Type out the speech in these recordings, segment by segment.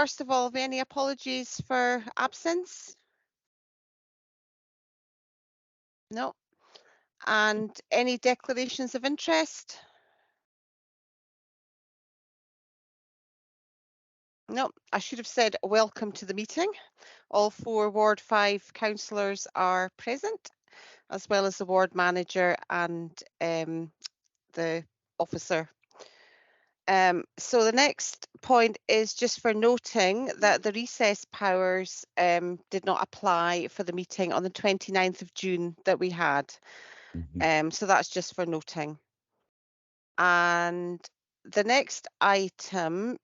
first of all, have any apologies for absence? No. And any declarations of interest? No, I should have said welcome to the meeting. All 4 Ward 5 councillors are present, as well as the ward manager and the officer. So the next point is just for noting that the recess powers did not apply for the meeting on the 29th of June that we had. So that's just for noting. And the next item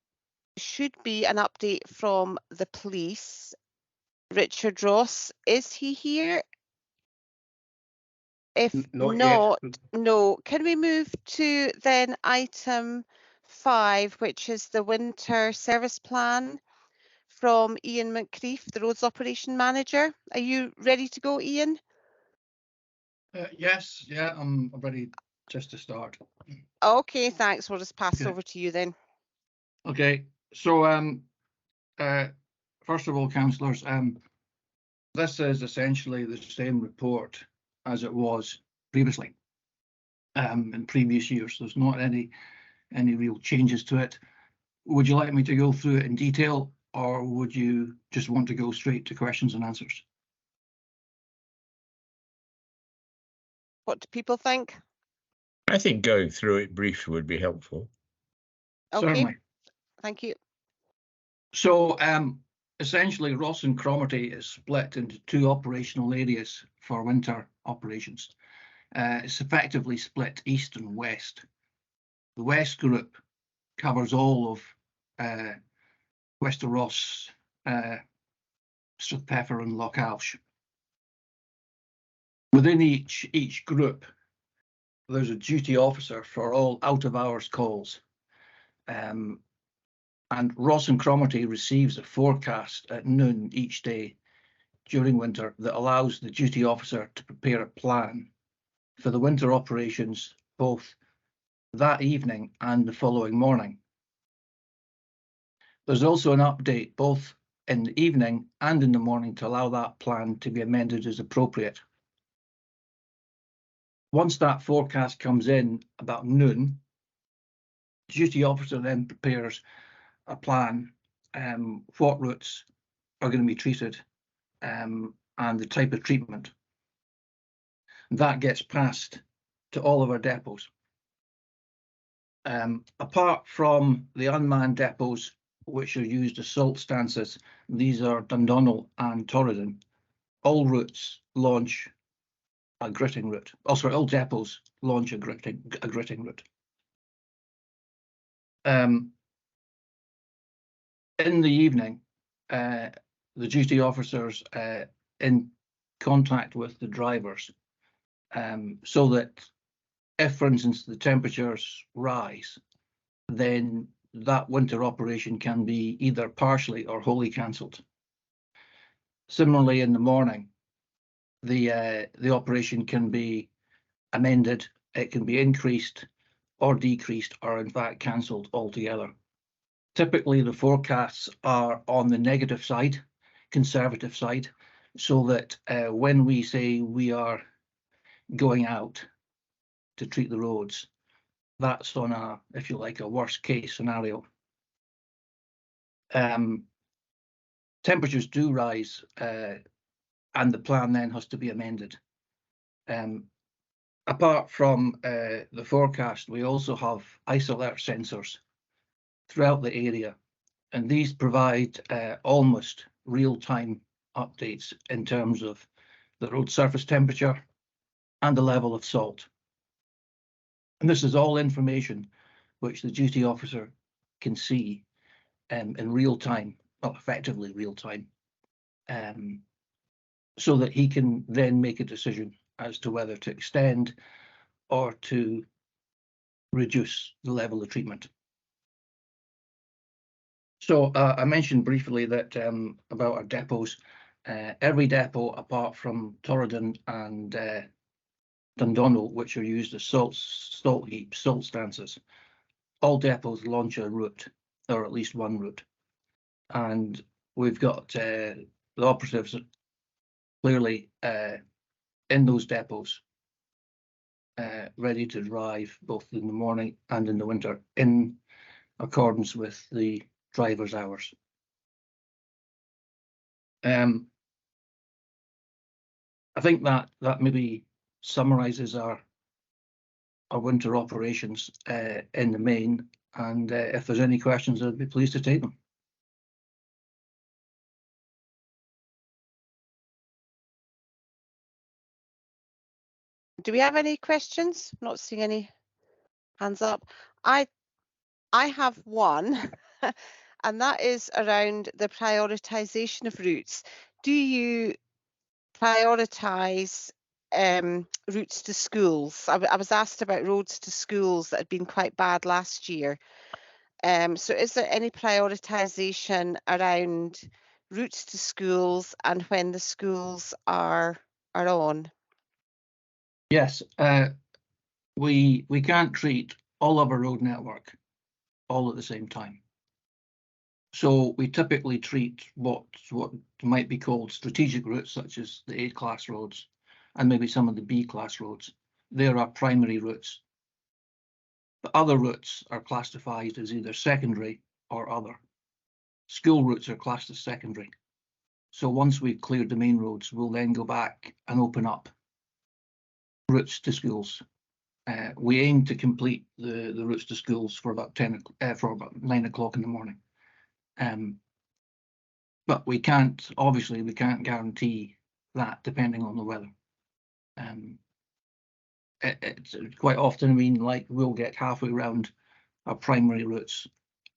should be an update from the police. Richard Ross, is he here? If not, no. Can we move to then item 5, which is the winter service plan from Ian McCreef, the roads operation manager? Are you ready to go, Ian? Yes, yeah, I'm ready just to start. Okay, thanks. We'll just pass over to you then. Okay, so first of all, councillors, this is essentially the same report as it was previously in previous years. There's not any real changes to it. Would you like me to go through it in detail, or would you just want to go straight to questions and answers? What do people think? I think going through it briefly would be helpful. Okay. Certainly. Thank you. So essentially, Ross and Cromarty is split into 2 operational areas for winter operations. It's effectively split east and west. The west group covers all of West of Ross, Strathpeffer and Lochalsh. Within each group, there's a duty officer for all out-of-hours calls. And Ross and Cromarty receives a forecast at noon each day during winter that allows the duty officer to prepare a plan for the winter operations both that evening and the following morning. There's also an update both in the evening and in the morning to allow that plan to be amended as appropriate. Once that forecast comes in about noon, the duty officer then prepares a plan, what routes are going to be treated, and the type of treatment. That gets passed to all of our depots. Apart from the unmanned depots, which are used as salt stances, these are Dundonald and Torridon, all routes launch a gritting route. Also, all depots launch a gritting route. In the evening, the duty officers in contact with the drivers, so that if, for instance, the temperatures rise, then that winter operation can be either partially or wholly cancelled. Similarly, in the morning, the operation can be amended, it can be increased or decreased, or in fact cancelled altogether. Typically, the forecasts are on the negative side, conservative side, so that when we say we are going out to treat the roads, that's on a, if you like, a worst case scenario. Temperatures do rise, and the plan then has to be amended. Apart from the forecast, we also have ice alert sensors throughout the area, and these provide almost real-time updates in terms of the road surface temperature and the level of salt. And this is all information which the duty officer can see in real time, well, effectively real time, so that he can then make a decision as to whether to extend or to reduce the level of treatment. So I mentioned briefly that about our depots. Every depot apart from Torridon and Dundonald, which are used as salt heaps, salt stances, all depots launch a route, or at least one route. and we've got the operatives clearly in those depots, ready to drive both in the morning and in the winter in accordance with the driver's hours. I think that maybe summarises our winter operations in the main, and if there's any questions, I'd be pleased to take them. Do we have any questions? I'm not seeing any hands up. I have one, and that is around the prioritisation of routes. Do you prioritise routes to schools? I was asked about roads to schools that had been quite bad last year. So is there any prioritisation around routes to schools and when the schools are on? Yes, we can't treat all of our road network all at the same time. So we typically treat what might be called strategic routes, such as the A-class roads and maybe some of the B-class roads. They're our primary routes. The other routes are classified as either secondary or other. School routes are classed as secondary. So once we've cleared the main roads, we'll then go back and open up routes to schools. We aim to complete the routes to schools for about 9 o'clock in the morning. But we can't guarantee that depending on the weather. It's quite often, like we'll get halfway around our primary routes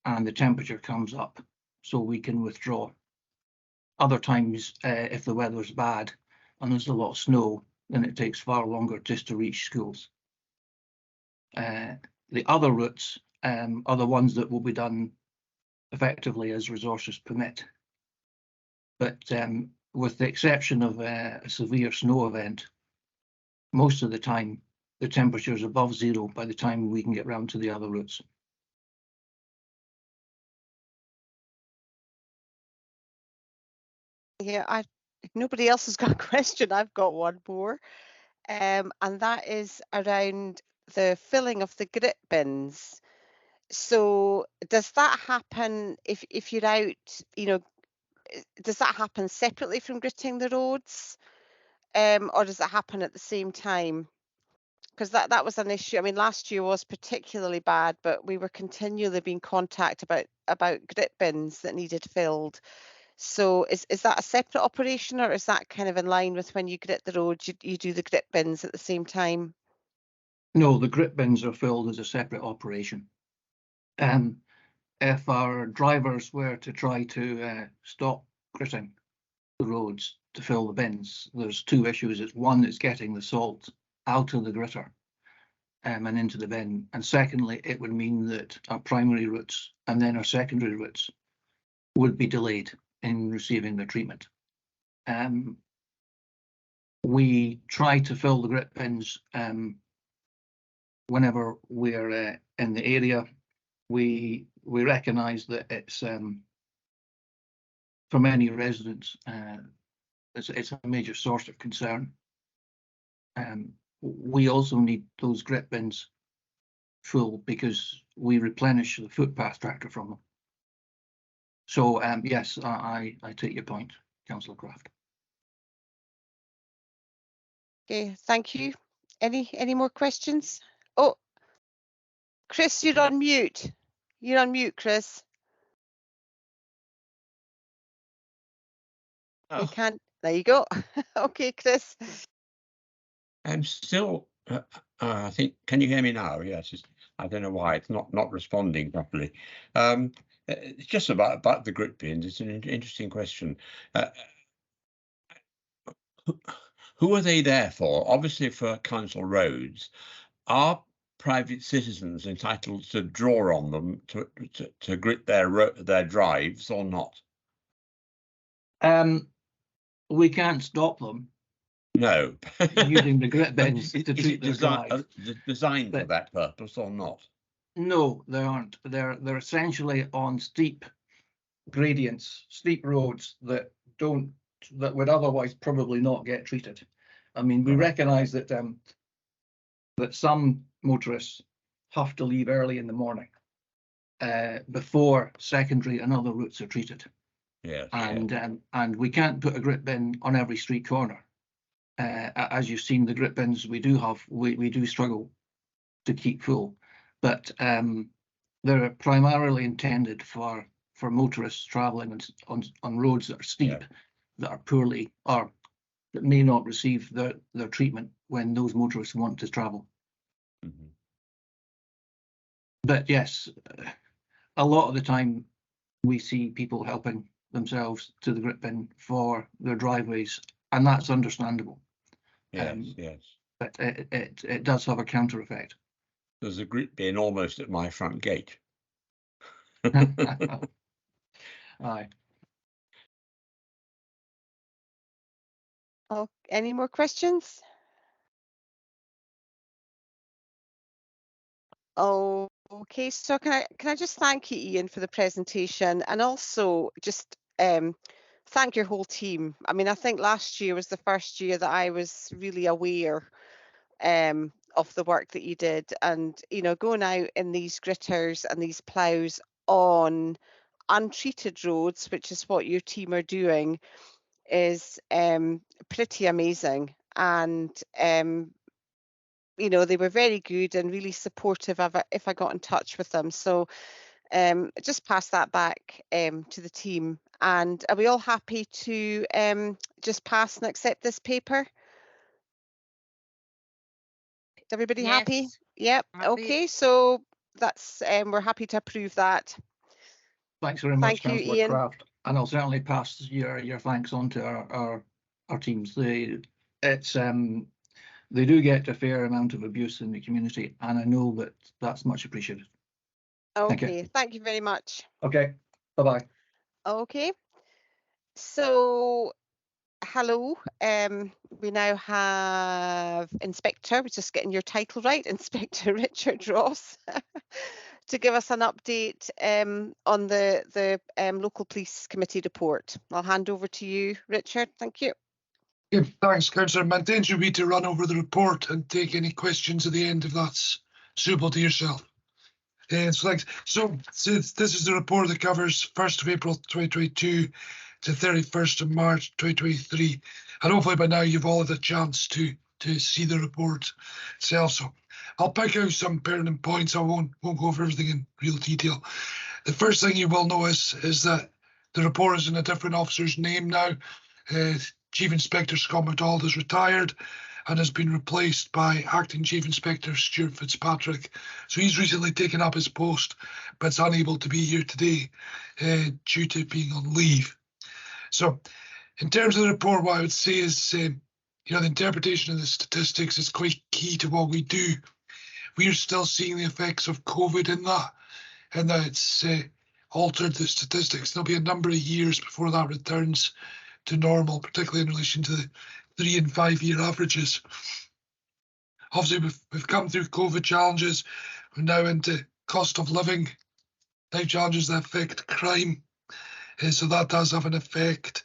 and the temperature comes up, so we can withdraw. Other times, if the weather's bad and there's a lot of snow, then it takes far longer just to reach schools. The other routes are the ones that will be done effectively as resources permit. But with the exception of a severe snow event, most of the time the temperature is above zero by the time we can get round to the other routes. Yeah, if nobody else has got a question, I've got one more, and that is around the filling of the grit bins. So does that happen if you're out, does that happen separately from gritting the roads, or does it happen at the same time? Because that was an issue. I mean, last year was particularly bad, but we were continually being contacted about grit bins that needed filled. So is that a separate operation, or is that kind of in line with when you grit the roads, you do the grit bins at the same time? No, the grit bins are filled as a separate operation. If our drivers were to try to stop gritting the roads to fill the bins, there's two issues. It's one, it's getting the salt out of the gritter and into the bin. And secondly, it would mean that our primary routes and then our secondary routes would be delayed in receiving their treatment. We try to fill the grit bins whenever we're in the area. We recognise that it's for many residents, it's a major source of concern. We also need those grit bins full because we replenish the footpath tractor from them. So yes, I take your point, Councillor Craft. Okay, thank you. Any more questions? Oh, Chris, you're on mute. You're on mute, Chris. You can't. There you go. Okay, Chris. I'm still, I think, can you hear me now? Yes, I don't know why it's not responding properly. It's just about the grit bins. It's an interesting question. Who are they there for? Obviously for council roads. Are private citizens entitled to draw on them to grit their drives or not? We can't stop them. No. Using the grit bins to treat their drive. Designed for that purpose or not? No, they aren't. They're essentially on steep gradients, steep roads that would otherwise probably not get treated. I mean, we recognise that that some motorists have to leave early in the morning before secondary and other routes are treated. Yes. And we can't put a grit bin on every street corner. As you've seen, the grit bins we do have, we do struggle to keep full, but they're primarily intended for motorists travelling on roads that are steep, that are poorly, or that may not receive their treatment when those motorists want to travel. Mm-hmm. But yes, a lot of the time we see people helping themselves to the grit bin for their driveways, and that's understandable. Yes, yes. But it does have a counter effect. There's a grit bin almost at my front gate. Aye. Oh, any more questions? Oh, okay. So can I just thank you, Ian, for the presentation, and also just thank your whole team. I mean, I think last year was the first year that I was really aware of the work that you did, and going out in these gritters and these ploughs on untreated roads, which is what your team are doing, is pretty amazing. And they were very good and really supportive if I got in touch with them. So just pass that back to the team. And are we all happy to just pass and accept this paper? Is everybody happy? Yep. Happy. Okay, so that's we're happy to approve that. Thanks very much, Thank you, Councillor Ian. Craft, and I'll certainly pass your thanks on to our teams. They do get a fair amount of abuse in the community, and I know that that's much appreciated. Okay, thank you very much. Okay, bye-bye. Okay, so hello, we now have Inspector, we're just getting your title right, Inspector Richard Ross, to give us an update on the local police committee report. I'll hand over to you, Richard. Thank you. Yeah, thanks, Councillor. My intention would be to run over the report and take any questions at the end if that's suitable to yourself. So thanks. So this is the report that covers 1st of April 2022 to 31st of March 2023. And hopefully by now you've all had a chance to see the report itself. So I'll pick out some pertinent points. I won't go over everything in real detail. The first thing you will notice is that the report is in a different officer's name now. Chief Inspector Scott MacDonald has retired and has been replaced by Acting Chief Inspector Stuart Fitzpatrick. So he's recently taken up his post, but is unable to be here today due to being on leave. So in terms of the report, what I would say is, the interpretation of the statistics is quite key to what we do. We are still seeing the effects of COVID in that, and that it's altered the statistics. There'll be a number of years before that returns to normal, particularly in relation to the 3 and 5 year averages. Obviously, we've come through COVID challenges. We're now into cost of living, now challenges that affect crime. So that does have an effect.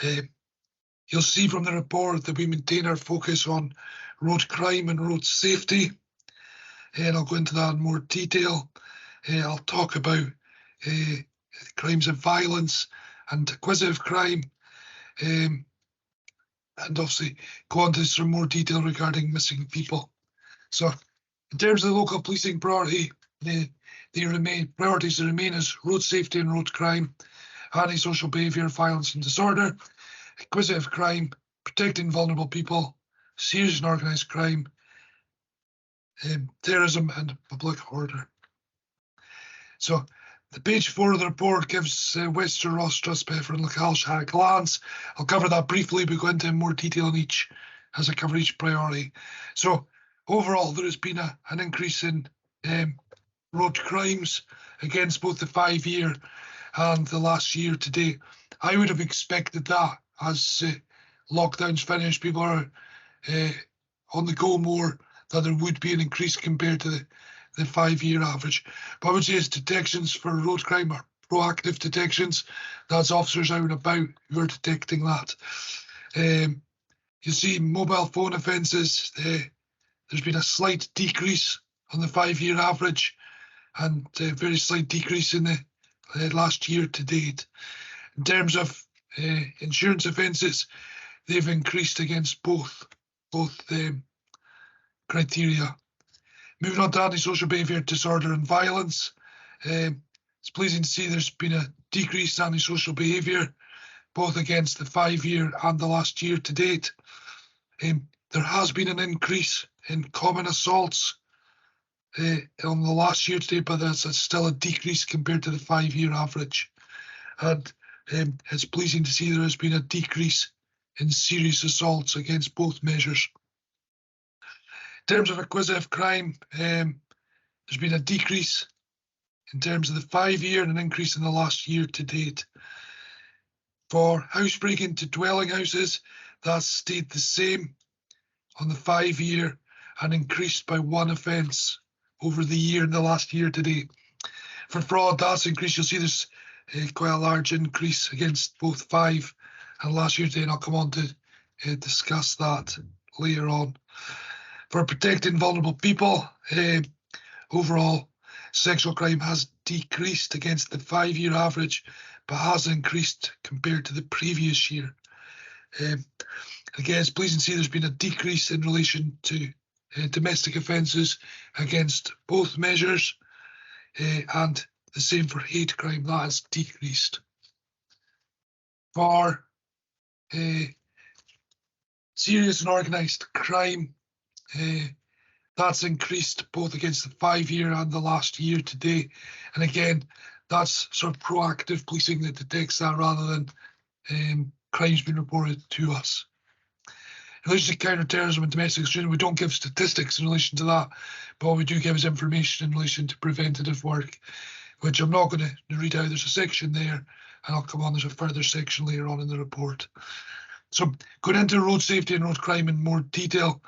You'll see from the report that we maintain our focus on road crime and road safety. And I'll go into that in more detail. I'll talk about crimes of violence and acquisitive crime. And obviously go on to some more detail regarding missing people. So in terms of the local policing priority, priorities remain as road safety and road crime, antisocial behaviour, violence and disorder, acquisitive crime, protecting vulnerable people, serious and organised crime, terrorism and public order. So the page 4 of the report gives Western Ross, Strathpeffer and Lochalsh at a glance. I'll cover that briefly, but go into more detail on each as I cover each priority. So overall, there has been an increase in road crimes against both the 5 year and the last year to date. I would have expected that as lockdowns finish, people are on the go more, that there would be an increase compared to the 5 year average. But I would say its detections for road crime are proactive detections. That's officers out and about who are detecting that. You see mobile phone offences, there's been a slight decrease on the 5-year average and a very slight decrease in the last year to date. In terms of insurance offences, they've increased against both criteria. Moving on to antisocial behaviour, disorder and violence. It's pleasing to see there's been a decrease in antisocial behaviour, both against the 5-year and the last year to date. There has been an increase in common assaults on the last year to date, but there's still a decrease compared to the 5-year average. And it's pleasing to see there has been a decrease in serious assaults against both measures. In terms of acquisitive crime, there's been a decrease in terms of the 5-year and an increase in the last year to date. For housebreaking to dwelling houses, that's stayed the same on the 5-year and increased by 1 offence over the year in the last year to date. For fraud, that's increased. You'll see there's quite a large increase against both 5 and last year to date, and I'll come on to discuss that later on. For protecting vulnerable people, overall sexual crime has decreased against the 5-year average, but has increased compared to the previous year. Again, it's pleasing to see there's been a decrease in relation to domestic offences against both measures, and the same for hate crime, that has decreased. For serious and organised crime, that's increased both against the 5-year and the last year to date. And again, that's sort of proactive policing that detects that rather than crimes being reported to us. In relation to counter-terrorism and domestic extremism, we don't give statistics in relation to that, but what we do give is information in relation to preventative work, which I'm not going to read out. There's a section there, and I'll come on. There's a further section later on in the report. So going into road safety and road crime in more detail,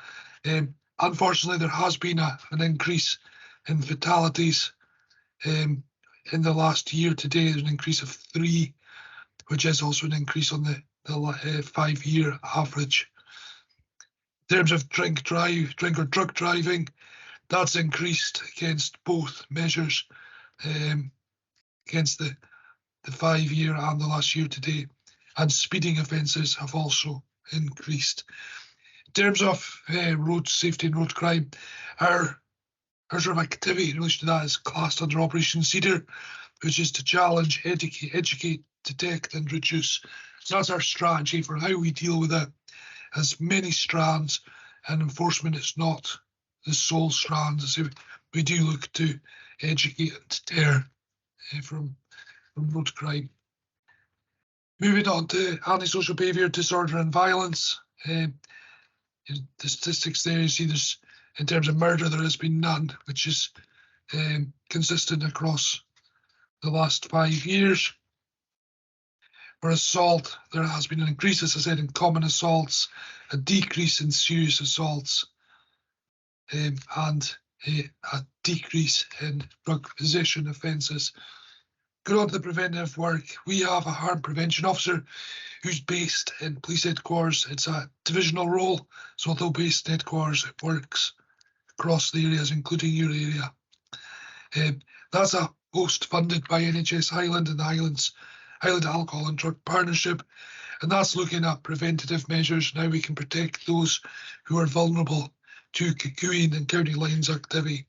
unfortunately, there has been an increase in fatalities in the last year to date. There's an increase of 3, which is also an increase on the 5-year average. In terms of drink or drug driving, that's increased against both measures, against the 5-year and the last year to date, and speeding offences have also increased. In terms of road safety and road crime, our sort of activity in relation to that is classed under Operation Cedar, which is to challenge, educate, detect and reduce. So that's our strategy for how we deal with it. Has many strands, and enforcement is not the sole strand. So we do look to educate and deter from road crime. Moving on to antisocial behaviour, disorder and violence. The statistics there, you see there's, in terms of murder, there has been none, which is consistent across the last 5 years. For assault, there has been an increase, as I said, in common assaults, a decrease in serious assaults, and a decrease in drug possession offences. Going on to the preventative work, we have a harm prevention officer who's based in police headquarters. It's a divisional role, so although based in headquarters, it works across the areas, including your area. That's a post funded by NHS Highland and the Highland Alcohol and Drug Partnership, and that's looking at preventative measures and how we can protect those who are vulnerable to cuckooing and county lines activity.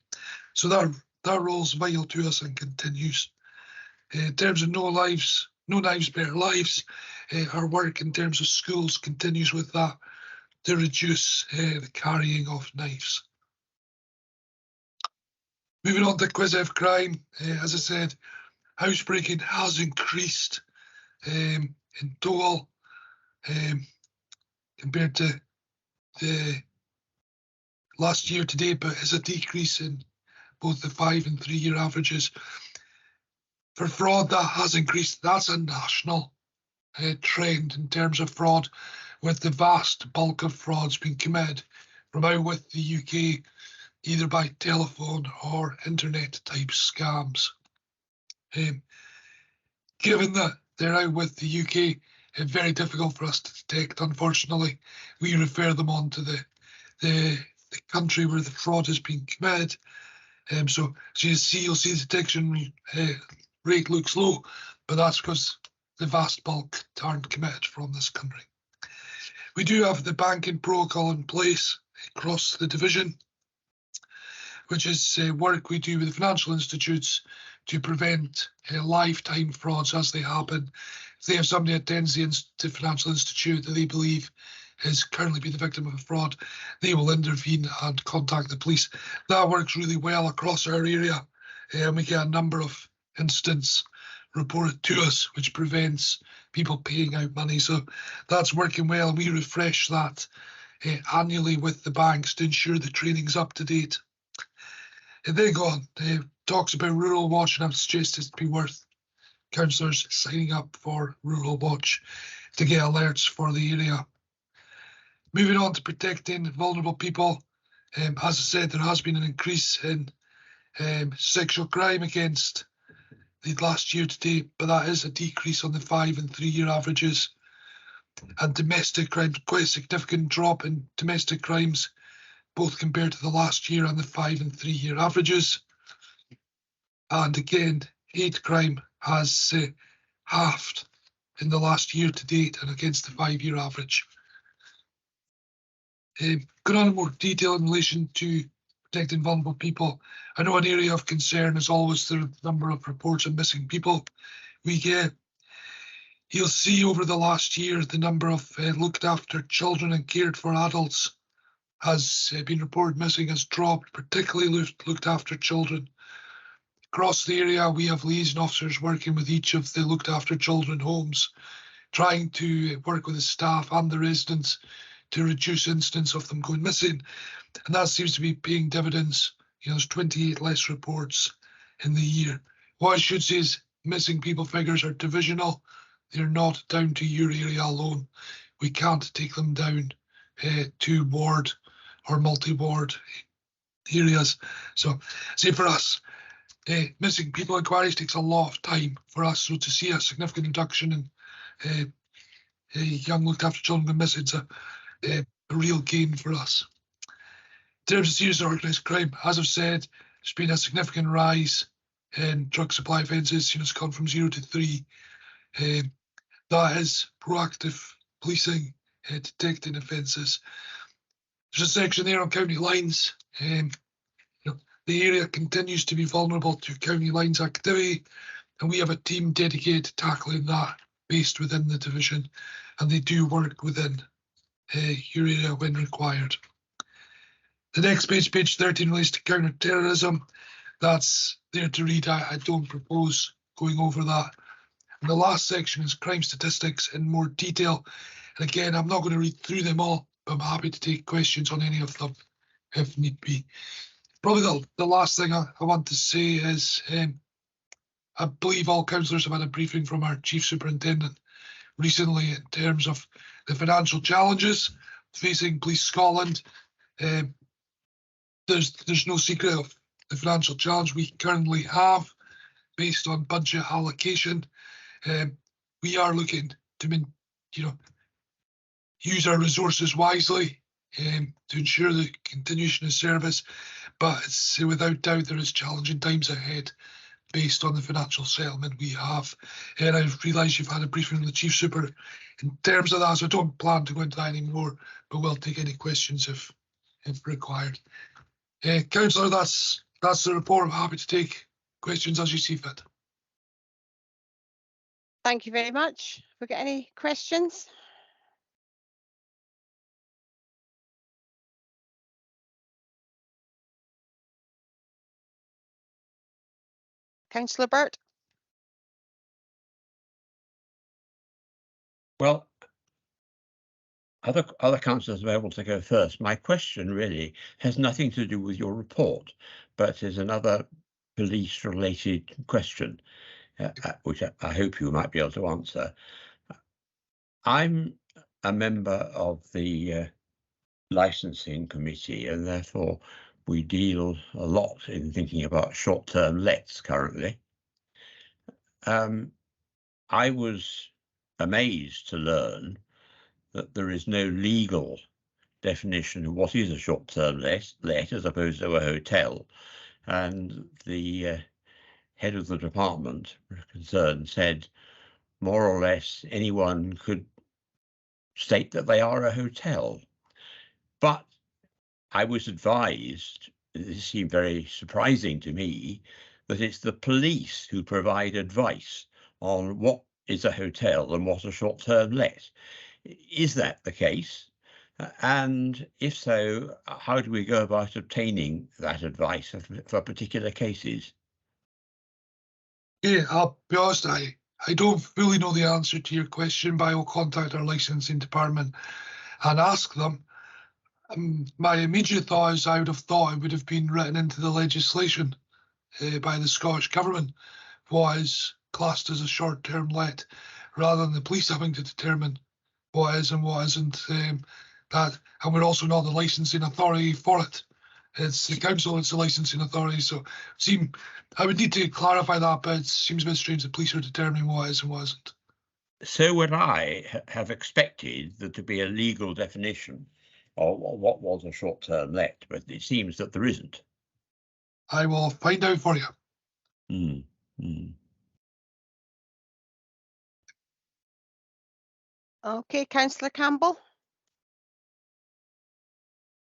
So that role is vital to us and continues. In terms of No Knives, Better Lives, our work in terms of schools continues with that to reduce the carrying of knives. Moving on to acquisitive crime, as I said, housebreaking has increased in total compared to the last year to date, but is a decrease in both the 5 and 3-year averages. For fraud, that has increased. That's a national trend in terms of fraud, with the vast bulk of frauds being committed from out with the UK, either by telephone or internet type scams. Given that they're out with the UK, it's very difficult for us to detect, unfortunately. We refer them on to the country where the fraud has been committed. So you'll see the detection rate looks low, but that's because the vast bulk aren't committed from this country. We do have the banking protocol in place across the division, which is work we do with financial institutes to prevent lifetime frauds as they happen. If they have somebody attends the financial institute that they believe has currently been the victim of a fraud, they will intervene and contact the police. That works really well across our area, and we get a number of incidents reported to us, which prevents people paying out money. So that's working well, and we refresh that annually with the banks to ensure the training's up to date. And then go on, talks about Rural Watch, and I've suggested it'd be worth councillors signing up for Rural Watch to get alerts for the area. Moving on to protecting vulnerable people, as I said, there has been an increase in sexual crime against the last year to date, but that is a decrease on the 5 and 3 year averages. And domestic crimes, quite a significant drop in domestic crimes, both compared to the last year and the 5 and 3 year averages. And again, hate crime has halved in the last year to date and against the 5 year average. Going on in more detail in relation to protecting vulnerable people, I know an area of concern is always the number of reports of missing people we get. You'll see over the last year the number of looked after children and cared for adults has been reported missing has dropped, particularly looked after children. Across the area, we have liaison officers working with each of the looked after children homes, trying to work with the staff and the residents to reduce incidents of them going missing. And that seems to be paying dividends. There's 28 less reports in the year. What I should say is missing people figures are divisional. They're not down to your area alone. We can't take them down to ward or multi-ward areas. So say for us, missing people inquiries takes a lot of time for us. So to see a significant reduction in young looked after children missing, it's a real gain for us. In terms of serious organised crime, as I've said, there's been a significant rise in drug supply offences. It's gone from 0 to 3. That is proactive policing, detecting offences. There's a section there on county lines. The area continues to be vulnerable to county lines activity, and we have a team dedicated to tackling that based within the division, and they do work within your area when required. The next page, page 13, relates to counter-terrorism. That's there to read. I don't propose going over that. And the last section is crime statistics in more detail. And again, I'm not going to read through them all, but I'm happy to take questions on any of them if need be. Probably the last thing I want to say is I believe all councillors have had a briefing from our Chief Superintendent recently in terms of the financial challenges facing Police Scotland. There's no secret of the financial challenge we currently have based on budget allocation. We are looking to use our resources wisely to ensure the continuation of service, but it's without doubt there is challenging times ahead based on the financial settlement we have. And I realise you've had a briefing from the Chief Super in terms of that, so I don't plan to go into that anymore, but we'll take any questions if required. Councillor, that's the report. I'm happy to take questions as you see fit. Thank you very much. Have we got any questions? Councillor Burt? Well, other councillors are able to go first. My question really has nothing to do with your report, but is another police-related question, which I hope you might be able to answer. I'm a member of the licensing committee, and therefore we deal a lot in thinking about short-term lets currently. I was amazed to learn that there is no legal definition of what is a short-term let as opposed to a hotel. And the head of the department concerned said more or less anyone could state that they are a hotel. But I was advised, this seemed very surprising to me, that it's the police who provide advice on what is a hotel and what a short-term let. Is that the case? And if so, how do we go about obtaining that advice for particular cases? Yeah, I'll be honest, I don't fully know the answer to your question, but I will contact our licensing department and ask them. My immediate thought is I would have thought it would have been written into the legislation by the Scottish Government what is classed as a short-term let, rather than the police having to determine what is and what isn't. And we're also not the licensing authority for it. It's the council, it's the licensing authority. So I would need to clarify that, but it seems a bit strange the police are determining what is and what isn't. So would I have expected there to be a legal definition of what was a short-term let, but it seems that there isn't. I will find out for you. Okay, Councillor Campbell.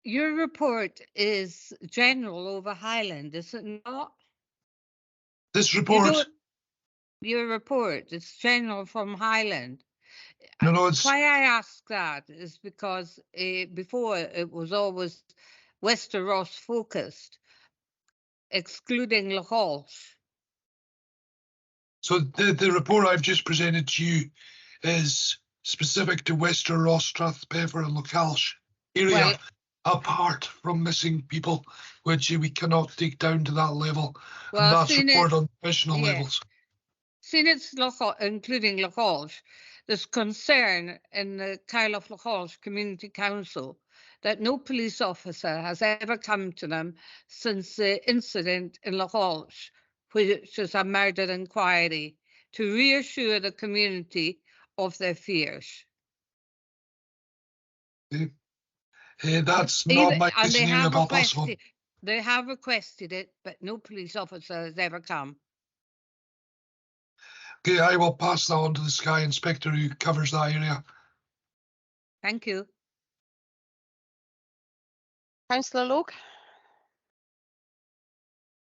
Your report is general over Highland, is it not? This report. Your report is general from Highland. No, it's why I ask that is because before it was always Wester Ross focused, excluding Lochalsh. So the report I've just presented to you is specific to Wester Ross, Strathpeffer and Lochalsh area, apart from missing people, which we cannot take down to that level. Well, and that's reported on divisional levels. Seeing it's including Lochalsh, there's concern in the Highland Lochalsh Community Council that no police officer has ever come to them since the incident in Lochalsh, which is a murder inquiry, to reassure the community of their fears. That's not my listening about this one. They have requested it, but no police officer has ever come. Okay, I will pass that on to the Sky Inspector who covers that area. Thank you. Councillor Logue.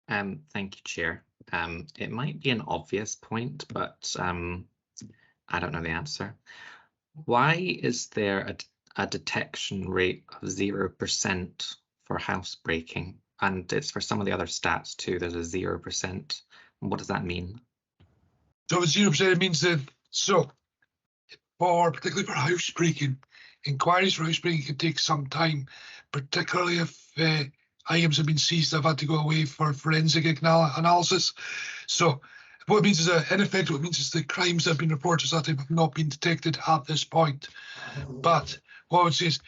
Thank you, Chair. It might be an obvious point, but I don't know the answer. Why is there a detection rate of 0% for housebreaking? And it's for some of the other stats too, there's a 0%. What does that mean? So with 0%, it means that, particularly for housebreaking, inquiries for housebreaking can take some time, particularly if items have been seized, have had to go away for forensic analysis. So what it means is that, in effect, what it means is the crimes that have been reported as that time have not been detected at this point. But what I would say is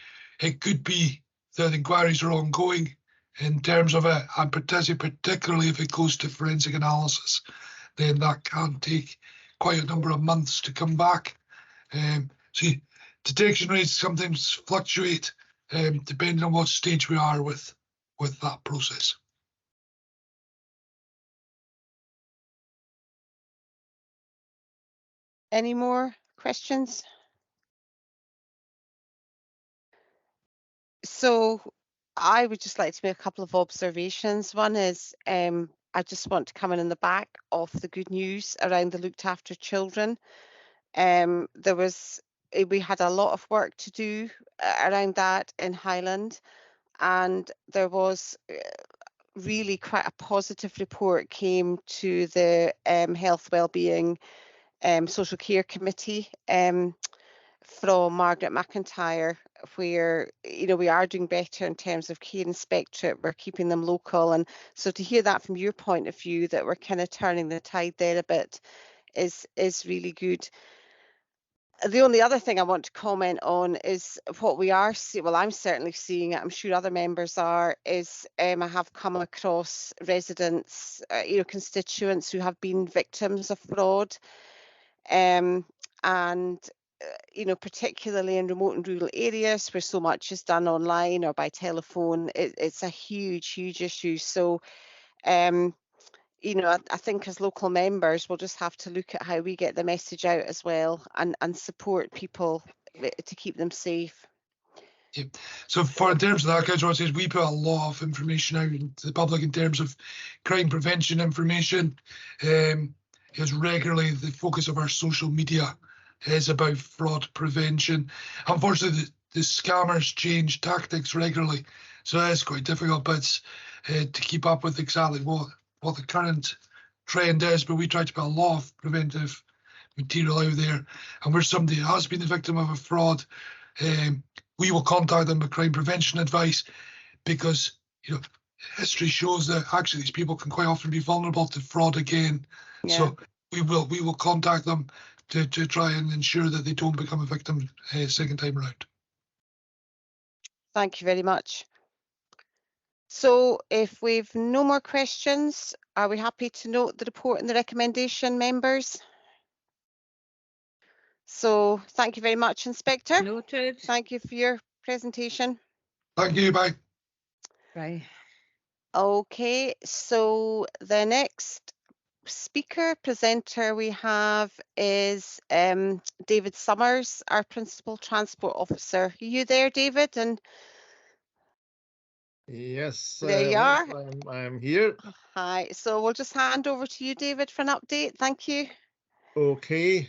it could be that inquiries are ongoing in terms of it, and particularly if it goes to forensic analysis, then that can take quite a number of months to come back. See, detection rates sometimes fluctuate depending on what stage we are with that process. Any more questions? So I would just like to make a couple of observations. One is I just want to come in the back of the good news around the looked after children. We had a lot of work to do around that in Highland, and there was really quite a positive report came to the Health Wellbeing Social Care Committee from Margaret McIntyre, where we are doing better in terms of care inspectorate, we're keeping them local, and so to hear that from your point of view that we're kind of turning the tide there a bit is really good. The only other thing I want to comment on is what we are seeing, well, I'm certainly seeing it, I'm sure other members are, is I have come across residents, constituents who have been victims of fraud. and you know, particularly in remote and rural areas where so much is done online or by telephone, it's a huge issue. So you know, I think as local members, we'll just have to look at how we get the message out as well, and support people to keep them safe. Yeah. So in terms of that, Councillor says we put a lot of information out to the public in terms of crime prevention information. Because regularly the focus of our social media is about fraud prevention. Unfortunately, the scammers change tactics regularly, so it's quite difficult. But to keep up with exactly what the current trend is, but we try to put a lot of preventive material out there. And where somebody has been the victim of a fraud, we will contact them with crime prevention advice, because you know history shows that actually these people can quite often be vulnerable to fraud again. Yeah. So we will contact them to try and ensure that they don't become a victim second time around. Thank you very much. So if we've no more questions, are we happy to note the report and the recommendation, members? So thank you very much, Inspector. Noted. Thank you for your presentation. Thank you, bye. Bye. Okay, so the next presenter we have is David Summers, our Principal Transport Officer. Are you there, David? And yes, there you are. I'm here. Hi, so we'll just hand over to you, David, for an update. Thank you. Okay,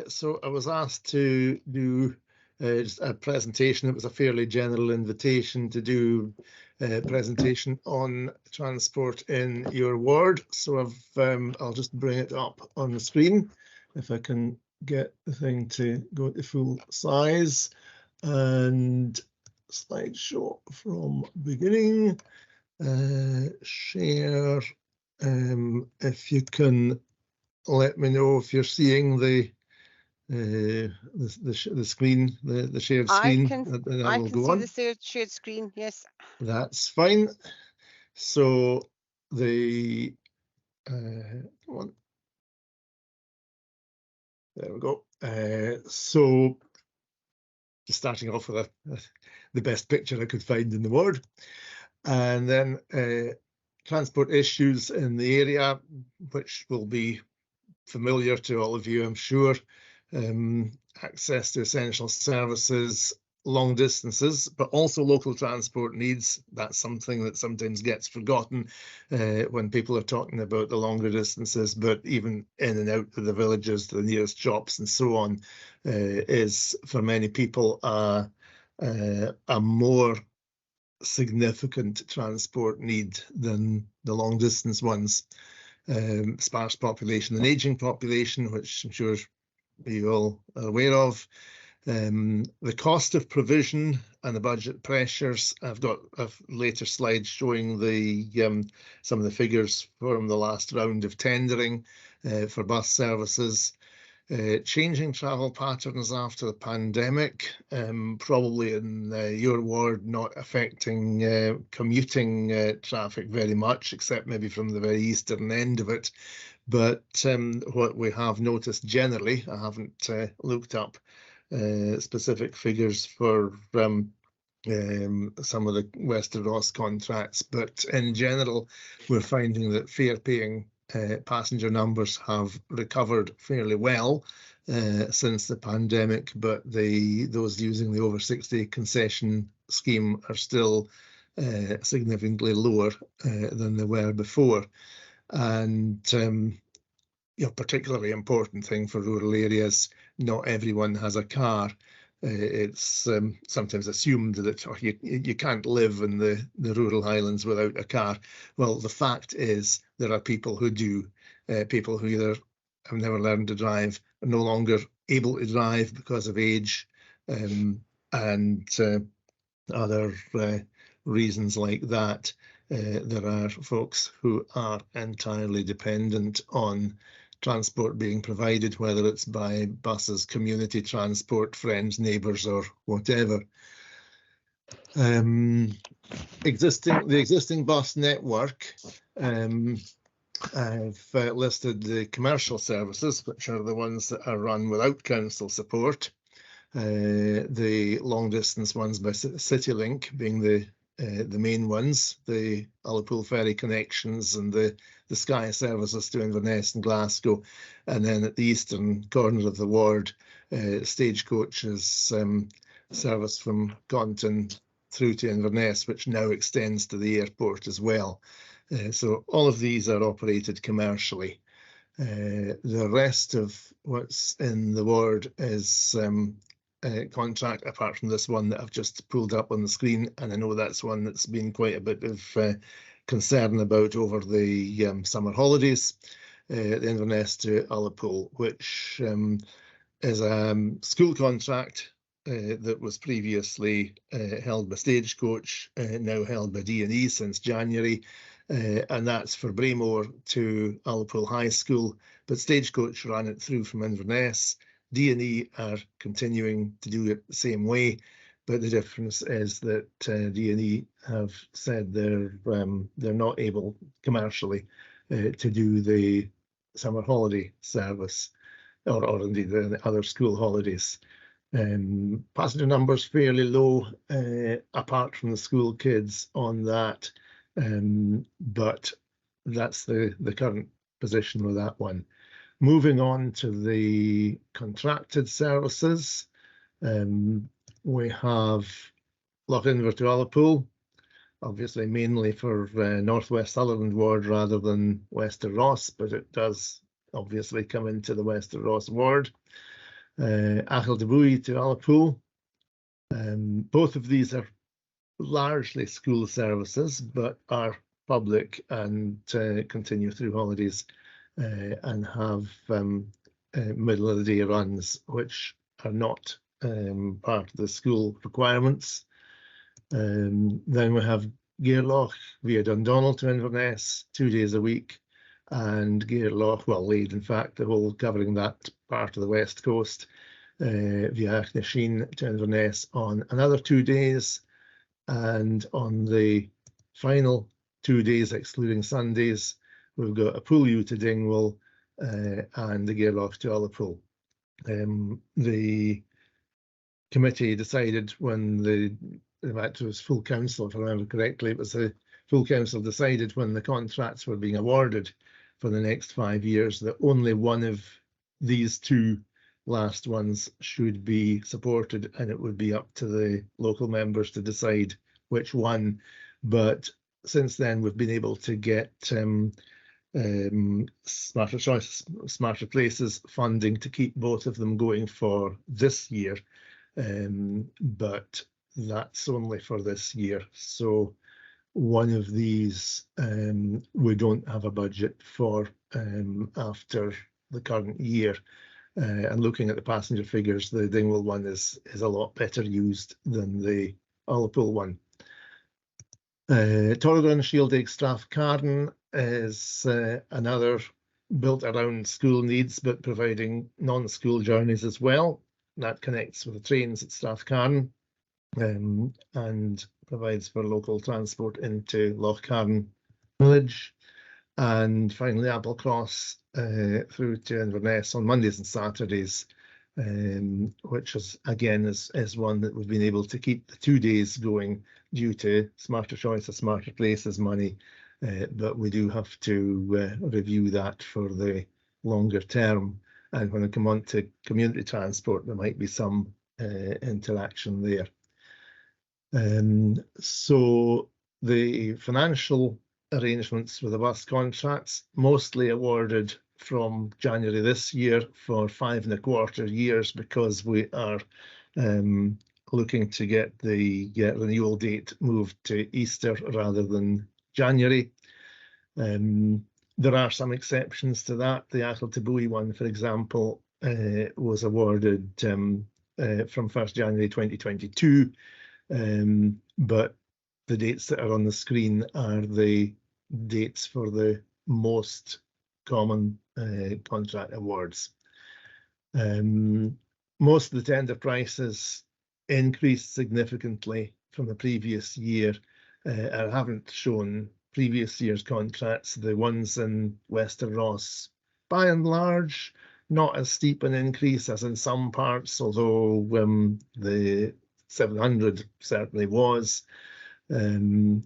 so I was asked to do just a presentation. It was a fairly general invitation to do a presentation on transport in your ward. So I'll just bring it up on the screen if I can get the thing to go to full size, and slideshow from beginning. Share. If you can let me know if you're seeing the screen, the shared screen. I can see the shared screen. Yes, that's fine. So the come on. There we go. So just starting off with the best picture I could find in the ward, and then transport issues in the area, which will be familiar to all of you, I'm sure. Access to essential services, long distances, but also local transport needs. That's something that sometimes gets forgotten when people are talking about the longer distances, but even in and out of the villages, the nearest shops and so on, is for many people a more significant transport need than the long distance ones. Sparse population and aging population, which I'm sure you all are aware of. The cost of provision and the budget pressures. I've got a later slide showing the some of the figures from the last round of tendering for bus services. Changing travel patterns after the pandemic, probably in your ward not affecting commuting traffic very much, except maybe from the very eastern end of it. But what we have noticed generally, I haven't looked up specific figures for some of the West of Ross contracts, but in general, we're finding that fare-paying passenger numbers have recovered fairly well since the pandemic, but those using the over 60 concession scheme are still significantly lower than they were before. And particularly important thing for rural areas, not everyone has a car. It's sometimes assumed that you can't live in the rural Highlands without a car. Well, the fact is there are people who do, people who either have never learned to drive, are no longer able to drive because of age, and other reasons like that. There are folks who are entirely dependent on transport being provided, whether it's by buses, community transport, friends, neighbours, or whatever. The existing bus network I've listed the commercial services, which are the ones that are run without council support. The long distance ones by CityLink being the main ones, the Ullapool ferry connections and the Sky services to Inverness and Glasgow. And then at the eastern corner of the ward, Stagecoach's service from Gonton through to Inverness, which now extends to the airport as well. So all of these are operated commercially. The rest of what's in the ward is contract, apart from this one that I've just pulled up on the screen, and I know that's one that's been quite a bit of concern about over the summer holidays. The Inverness to Ullapool, which is a school contract that was previously held by Stagecoach, now held by D&E since January, and that's for Braemore to Ullapool High School, but Stagecoach ran it through from Inverness. D&E are continuing to do it the same way, but the difference is that D&E have said they're not able commercially to do the summer holiday service, or indeed the other school holidays. Passenger numbers fairly low, apart from the school kids on that, but that's the current position with that one. Moving on to the contracted services, we have Lochinver to Ullapool, obviously mainly for Northwest Sutherland ward rather than Wester Ross, but it does obviously come into the Wester Ross ward. Achel-de-Buie to Ullapool. Both of these are largely school services, but are public and continue through holidays and have middle of the day runs, which are not part of the school requirements. Then we have Gairloch via Dundonald to Inverness, 2 days a week, and Gairloch, well, Lade, in fact, the whole covering that part of the west coast, via Achnasheen to Inverness on another 2 days, and on the final 2 days, excluding Sundays, we've got a Pooleu to Dingwall and the Gairloch to Ullapool. The committee decided when in fact it was full council, if I remember correctly, it was the full council decided when the contracts were being awarded for the next 5 years that only one of these two last ones should be supported, and it would be up to the local members to decide which one. But since then, we've been able to get Smarter Choice, Smarter Places funding to keep both of them going for this year, but that's only for this year. So one of these we don't have a budget for after the current year. And looking at the passenger figures, the Dingwall one is a lot better used than the Ullapool one. Torridon Shieldig Strathcarden is another built around school needs, but providing non-school journeys as well. That connects with the trains at Strathcarden and provides for local transport into Lochcarron village. And finally, Applecross through to Inverness on Mondays and Saturdays, which is again is one that we've been able to keep the 2 days going due to Smarter Choice or Smarter Places money, but we do have to review that for the longer term. And when we come on to community transport, there might be some interaction there. So the financial arrangements with the bus contracts, mostly awarded from January this year for 5.25 years, because we are looking to get the renewal date moved to Easter rather than January. There are some exceptions to that. The Achel-de-Buie one, for example, was awarded from 1st January 2022, but the dates that are on the screen are the dates for the most common contract awards. Most of the tender prices increased significantly from the previous year. I haven't shown previous year's contracts. The ones in Wester Ross, by and large, not as steep an increase as in some parts, although the 700 certainly was. And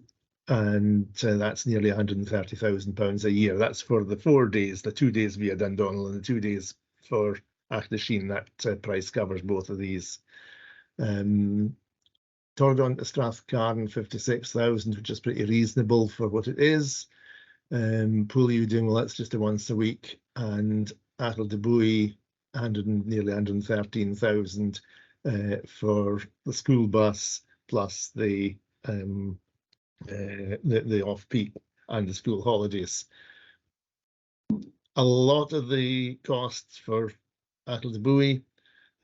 that's nearly £130,000 a year. That's for the 4 days, the 2 days via Dundonald and the 2 days for Achdasheen. That price covers both of these. Torridon to Strathpeffer, 56,000, which is pretty reasonable for what it is. Pooley Dingwall, that's just a once a week, and Athol de Buie, nearly 113,000 for the school bus plus the off-peak and the school holidays. A lot of the costs for Athol de Buie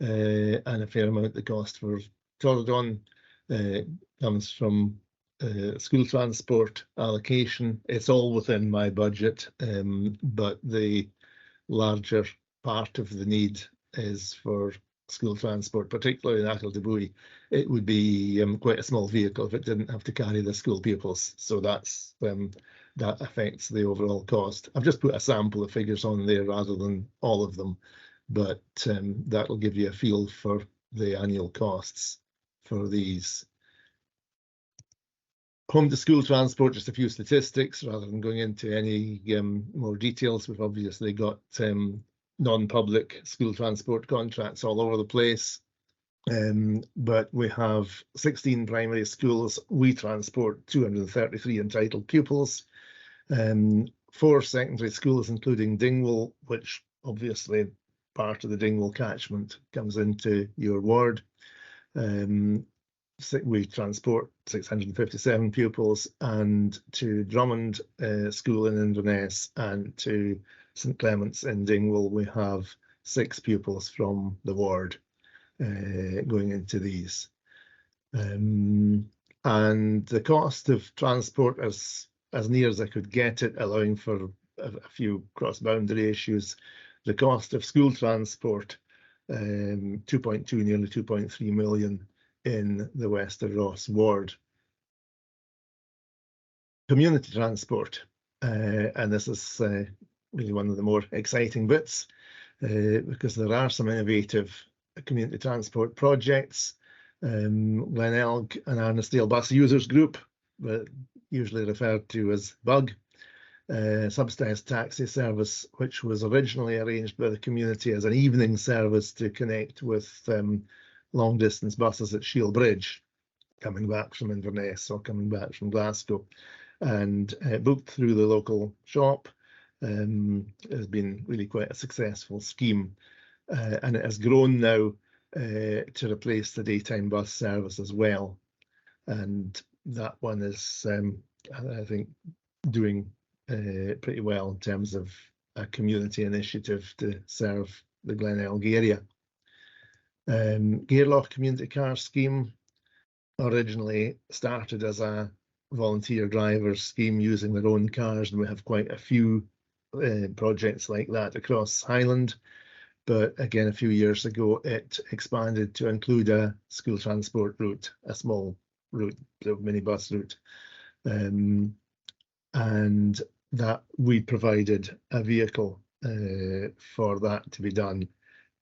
and a fair amount of the cost for Torridon comes from school transport allocation. It's all within my budget, but the larger part of the need is for school transport, particularly in Athol de Buie. It would be quite a small vehicle if it didn't have to carry the school pupils. So that's that affects the overall cost. I've just put a sample of figures on there rather than all of them, but that'll give you a feel for the annual costs for these. Home to school transport, just a few statistics rather than going into any more details. We've obviously got non-public school transport contracts all over the place, but we have 16 primary schools. We transport 233 entitled pupils, 4 secondary schools, including Dingwall, which obviously part of the Dingwall catchment comes into your ward. We transport 657 pupils, and to Drummond School in Inverness and to St Clement's in Dingwall, we have 6 pupils from the ward going into these. And the cost of transport, as near as I could get it, allowing for a few cross-boundary issues, the cost of school transport, 2.2, nearly 2.3 million in the Wester Ross ward. Community transport, and this is really one of the more exciting bits, because there are some innovative community transport projects. Glenelg and Arnisdale Bus Users Group, usually referred to as BUG, subsidised taxi service, which was originally arranged by the community as an evening service to connect with long distance buses at Shield Bridge, coming back from Inverness or coming back from Glasgow, and booked through the local shop. It has been really quite a successful scheme, and it has grown now to replace the daytime bus service as well. And that one is, I think, doing pretty well in terms of a community initiative to serve the Glenelg area. Gairloch Community Car Scheme originally started as a volunteer drivers scheme using their own cars, and we have quite a few projects like that across Highland. But again, a few years ago, it expanded to include a school transport route, a small route, the minibus route, and that we provided a vehicle for that to be done,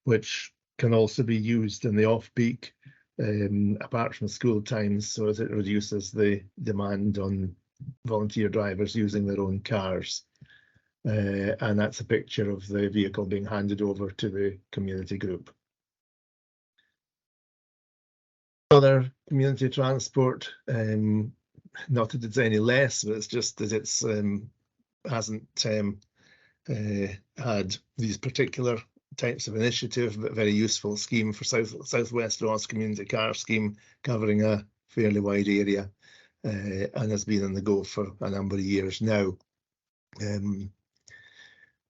which can also be used in the off-peak, apart from school times, so as it reduces the demand on volunteer drivers using their own cars. And that's a picture of the vehicle being handed over to the community group. Other community transport, not that it's any less, but it's just that it's hasn't had these particular types of initiative, but very useful scheme for Southwest Ross Community Car Scheme, covering a fairly wide area, and has been on the go for a number of years now.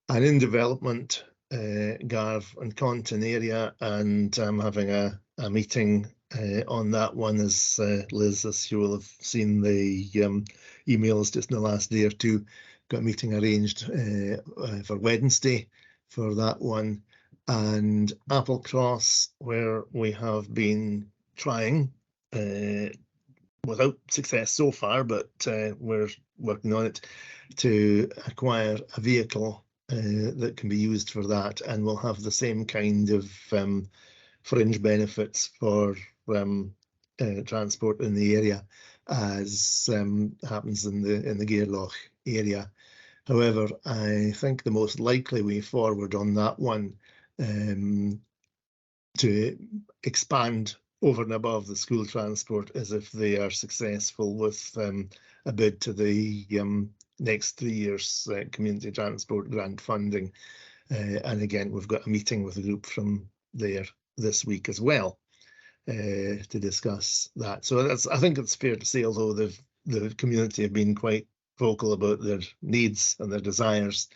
And in development, Garv and Conton area, and I'm having a meeting on that one, as Liz, as you will have seen the emails just in the last day or two. Got a meeting arranged for Wednesday for that one. And Applecross, where we have been trying without success so far, but we're working on it to acquire a vehicle that can be used for that, and will have the same kind of fringe benefits for transport in the area as happens in the Gairloch area. However, I think the most likely way forward on that one to expand over and above the school transport is if they are successful with a bid to the next 3 years community transport grant funding. And again, we've got a meeting with a group from there this week as well to discuss that. So I think it's fair to say, although the community have been quite vocal about their needs and their desires,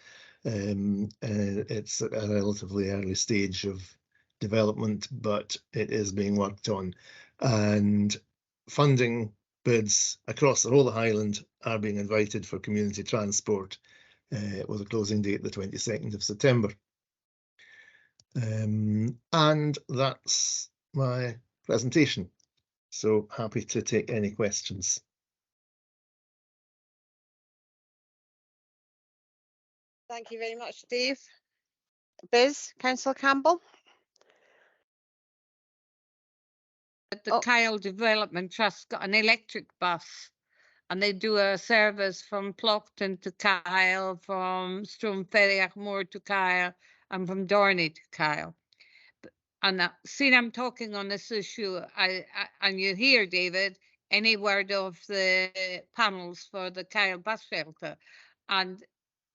it's at a relatively early stage of development, but it is being worked on, and funding bids across the whole of Highland are being invited for community transport with a closing date the 22nd of September. And that's my presentation. So happy to take any questions. Thank you very much, Dave. Biz, Councillor Campbell. The Kyle Development Trust got an electric bus, and they do a service from Ploughton to Kyle, from Strathpeffer to Kyle, and from Dorney to Kyle. And seeing I'm talking on this issue, and you hear, David, any word of the panels for the Kyle bus shelter, and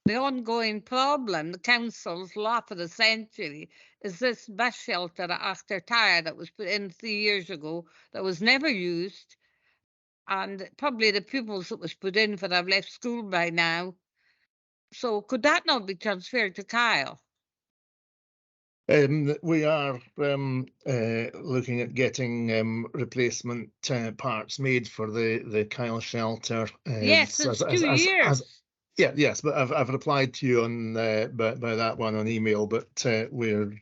the ongoing problem, the council's laugh of the century, is this bus shelter after Tyre that was put in 3 years ago that was never used, and probably the pupils that was put in for have left school by now. So could that not be transferred to Kyle? We are looking at getting replacement parts made for the Kyle shelter. Yes, it's 2 years. Yes, but I've replied to you on by that one on email. But we're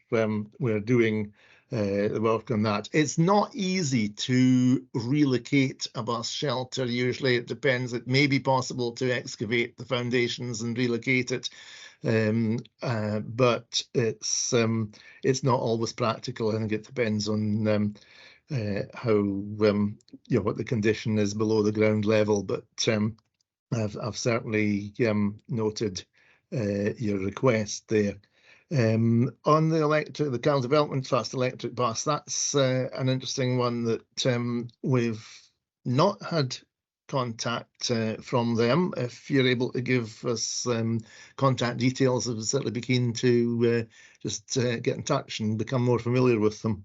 doing the work on that. It's not easy to relocate a bus shelter. Usually, it depends. It may be possible to excavate the foundations and relocate it, but it's not always practical. I think it depends on how what the condition is below the ground level. But I've certainly noted your request there. On the Kyle Development Trust electric bus, that's an interesting one that we've not had contact from them. If you're able to give us contact details, I would certainly be keen to just get in touch and become more familiar with them.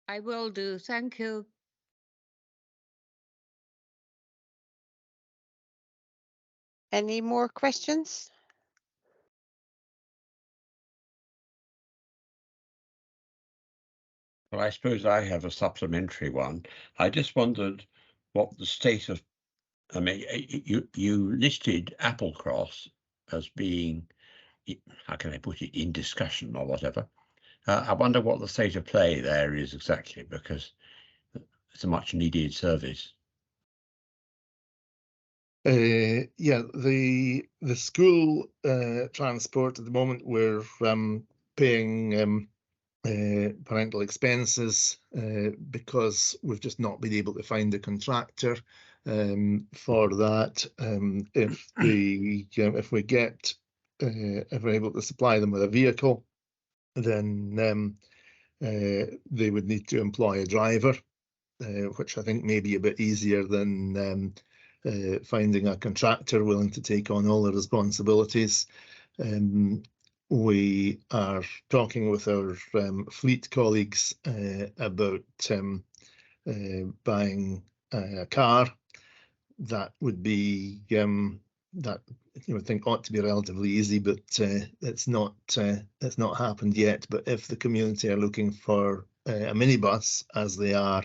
I will do. Thank you. Any more questions? Well, I suppose I have a supplementary one. I just wondered what the state of, I mean, you listed Applecross as being, how can I put it, in discussion or whatever. I wonder what the state of play there is exactly, because it's a much needed service. Yeah, the school transport at the moment, we're paying parental expenses because we've just not been able to find a contractor for that. If we're able to supply them with a vehicle, then they would need to employ a driver, which I think may be a bit easier than finding a contractor willing to take on all the responsibilities. We are talking with our fleet colleagues about buying a car. That would be that you would think ought to be relatively easy, but it's not happened yet. But if the community are looking for a minibus, as they are,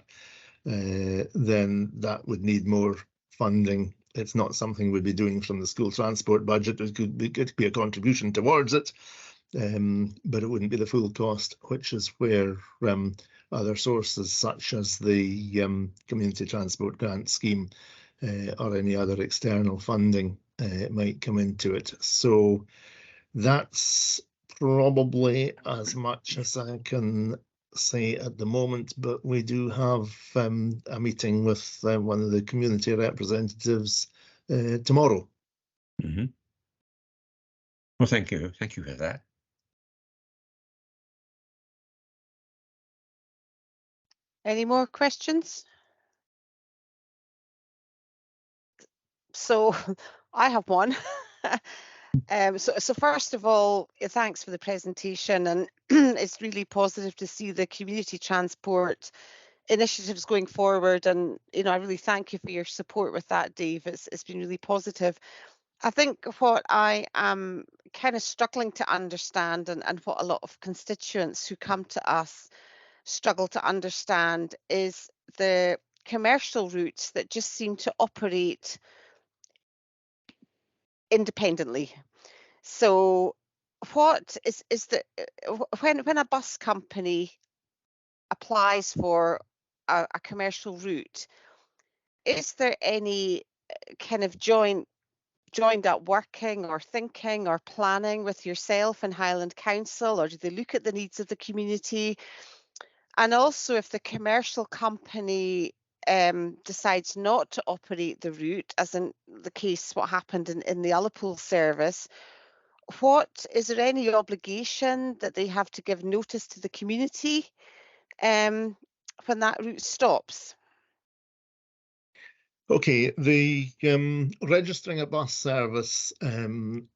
then that would need more funding. It's not something we'd be doing from the school transport budget. It could be a contribution towards it, but it wouldn't be the full cost, which is where other sources such as the Community Transport Grant Scheme or any other external funding might come into it. So that's probably as much as I can say at the moment, but we do have a meeting with one of the community representatives tomorrow. Mm-hmm. Well, thank you. Thank you for that. Any more questions? So I have one. So first of all, thanks for the presentation, and it's really positive to see the community transport initiatives going forward, and I really thank you for your support with that, Dave. It's been really positive. I think what I am kind of struggling to understand, and what a lot of constituents who come to us struggle to understand, is the commercial routes that just seem to operate independently. So what is the when a bus company applies for a commercial route, is there any kind of joined up working or thinking or planning with yourself and Highland Council, or do they look at the needs of the community? And also, if the commercial company decides not to operate the route, as in the case what happened in the Ullapool service, is there any obligation that they have to give notice to the community when that route stops? Okay, the registering a bus service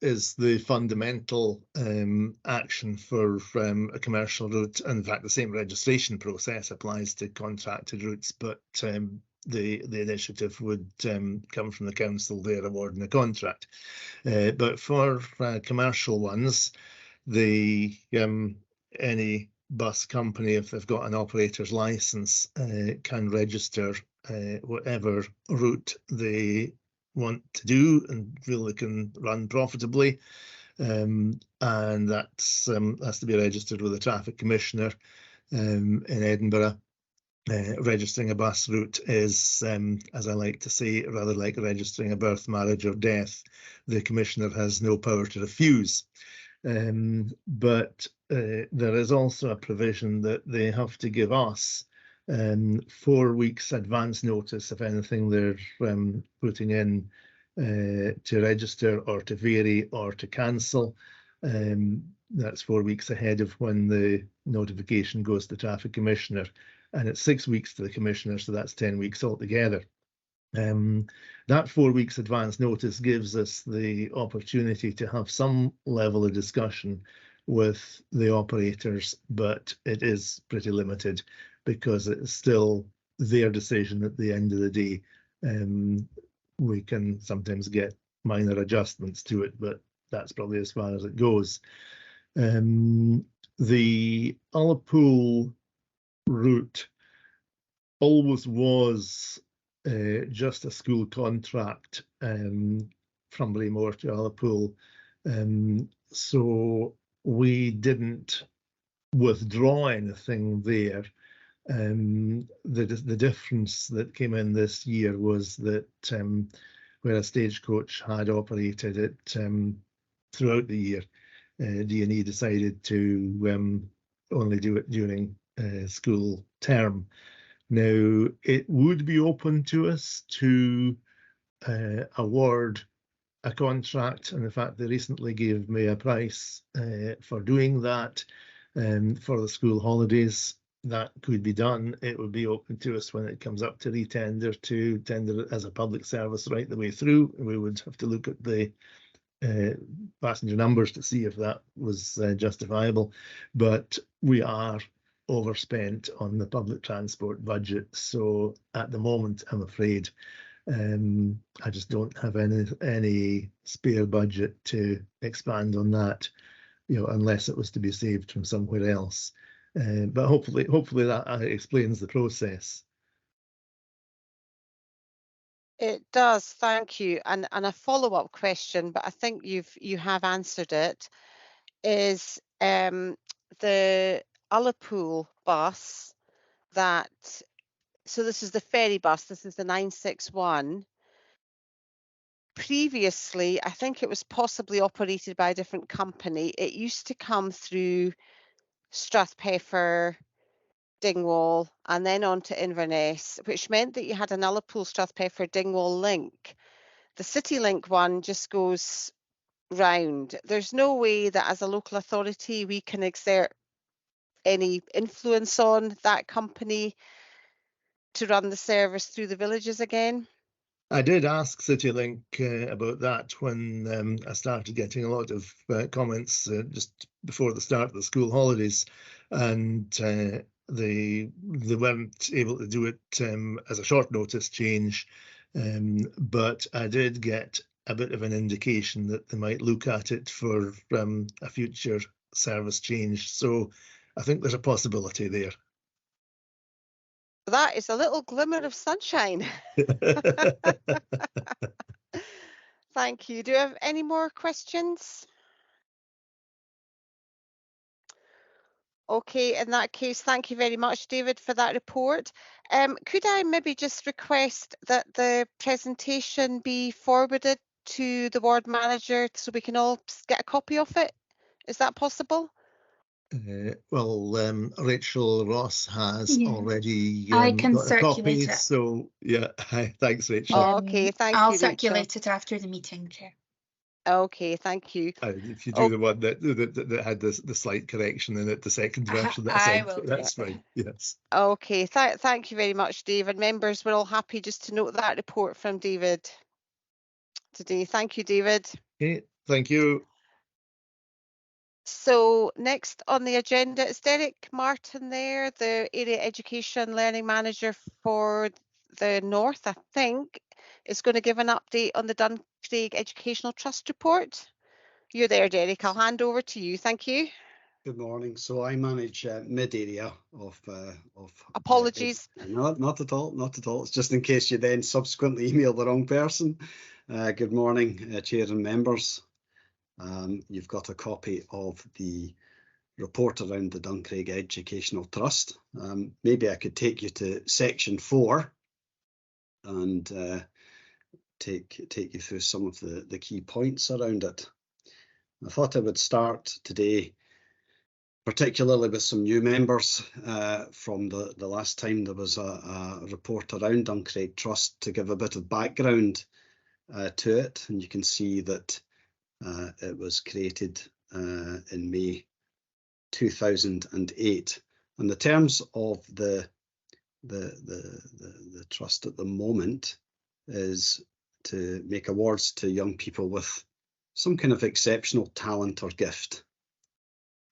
is the fundamental action for a commercial route. In fact, the same registration process applies to contracted routes, but the initiative would come from the council there awarding a contract. But for commercial ones, any bus company, if they've got an operator's license, can register whatever route they want to do and feel they can run profitably, and that's has to be registered with the traffic commissioner in Edinburgh. Registering a bus route is, as I like to say, rather like registering a birth, marriage or death. The commissioner has no power to refuse. But there is also a provision that they have to give us 4 weeks advance notice of anything they're putting in to register or to vary or to cancel. That's 4 weeks ahead of when the notification goes to the traffic commissioner, and it's 6 weeks to the commissioner, so that's 10 weeks altogether. That 4 weeks advance notice gives us the opportunity to have some level of discussion with the operators, but it is pretty limited because it's still their decision at the end of the day. We can sometimes get minor adjustments to it, but that's probably as far as it goes. The Ullapool route always was just a school contract from Braemore to Ullapool. So we didn't withdraw anything there. The difference that came in this year was that where a stagecoach had operated it throughout the year, D&E decided to only do it during school term. Now, it would be open to us to award a contract, and in fact, they recently gave me a price for doing that for the school holidays. That could be done. It would be open to us when it comes up to re-tender to tender it as a public service right the way through. We would have to look at the passenger numbers to see if that was justifiable, but we are overspent on the public transport budget, so at the moment I'm afraid I just don't have any spare budget to expand on that, unless it was to be saved from somewhere else. But hopefully that explains the process. It does, thank you. And a follow-up question, but I think you have answered it, is the Ullapool bus that, so this is the ferry bus, this is the 961. Previously, I think it was possibly operated by a different company. It used to come through Strathpeffer, Dingwall, and then on to Inverness, which meant that you had an Ullapool Strathpeffer Dingwall link. The City Link one just goes round. There's no way that as a local authority we can exert any influence on that company to run the service through the villages again. I did ask CityLink about that when I started getting a lot of comments just before the start of the school holidays, and they weren't able to do it as a short notice change, but I did get a bit of an indication that they might look at it for a future service change. So I think there's a possibility there. That is a little glimmer of sunshine. Thank you. Do you have any more questions? Okay, in that case, thank you very much, David, for that report. Could I maybe just request that the presentation be forwarded to the ward manager so we can all get a copy of it? Is that possible? Well, Rachel Ross has already I can got a copy, circulate it. So yeah, thanks, Rachel. Okay, thank I'll you, Rachel. circulate it after the meeting, Chair. Okay, thank you. If you do the one that had the slight correction in it, the second version that I sent, will do that's it. fine. Yes. Okay, thank you very much, David. Members, we're all happy just to note that report from David today. Thank you, David. Okay, thank you. So next on the agenda is Derek Martin there, the Area Education Learning Manager for the North, I think, is going to give an update on the Duncraig Educational Trust report. You're there, Derek. I'll hand over to you. Thank you. Good morning. So I manage mid-area of. Apologies. Not at all. Not at all. It's just in case you then subsequently email the wrong person. Good morning, Chair and members. You've got a copy of the report around the Duncraig Educational Trust. Maybe I could take you to section 4 and take you through some of the key points around it. I thought I would start today particularly with some new members from the last time there was a report around Duncraig Trust to give a bit of background to it. And you can see that it was created in May 2008. And the terms of the trust at the moment is to make awards to young people with some kind of exceptional talent or gift.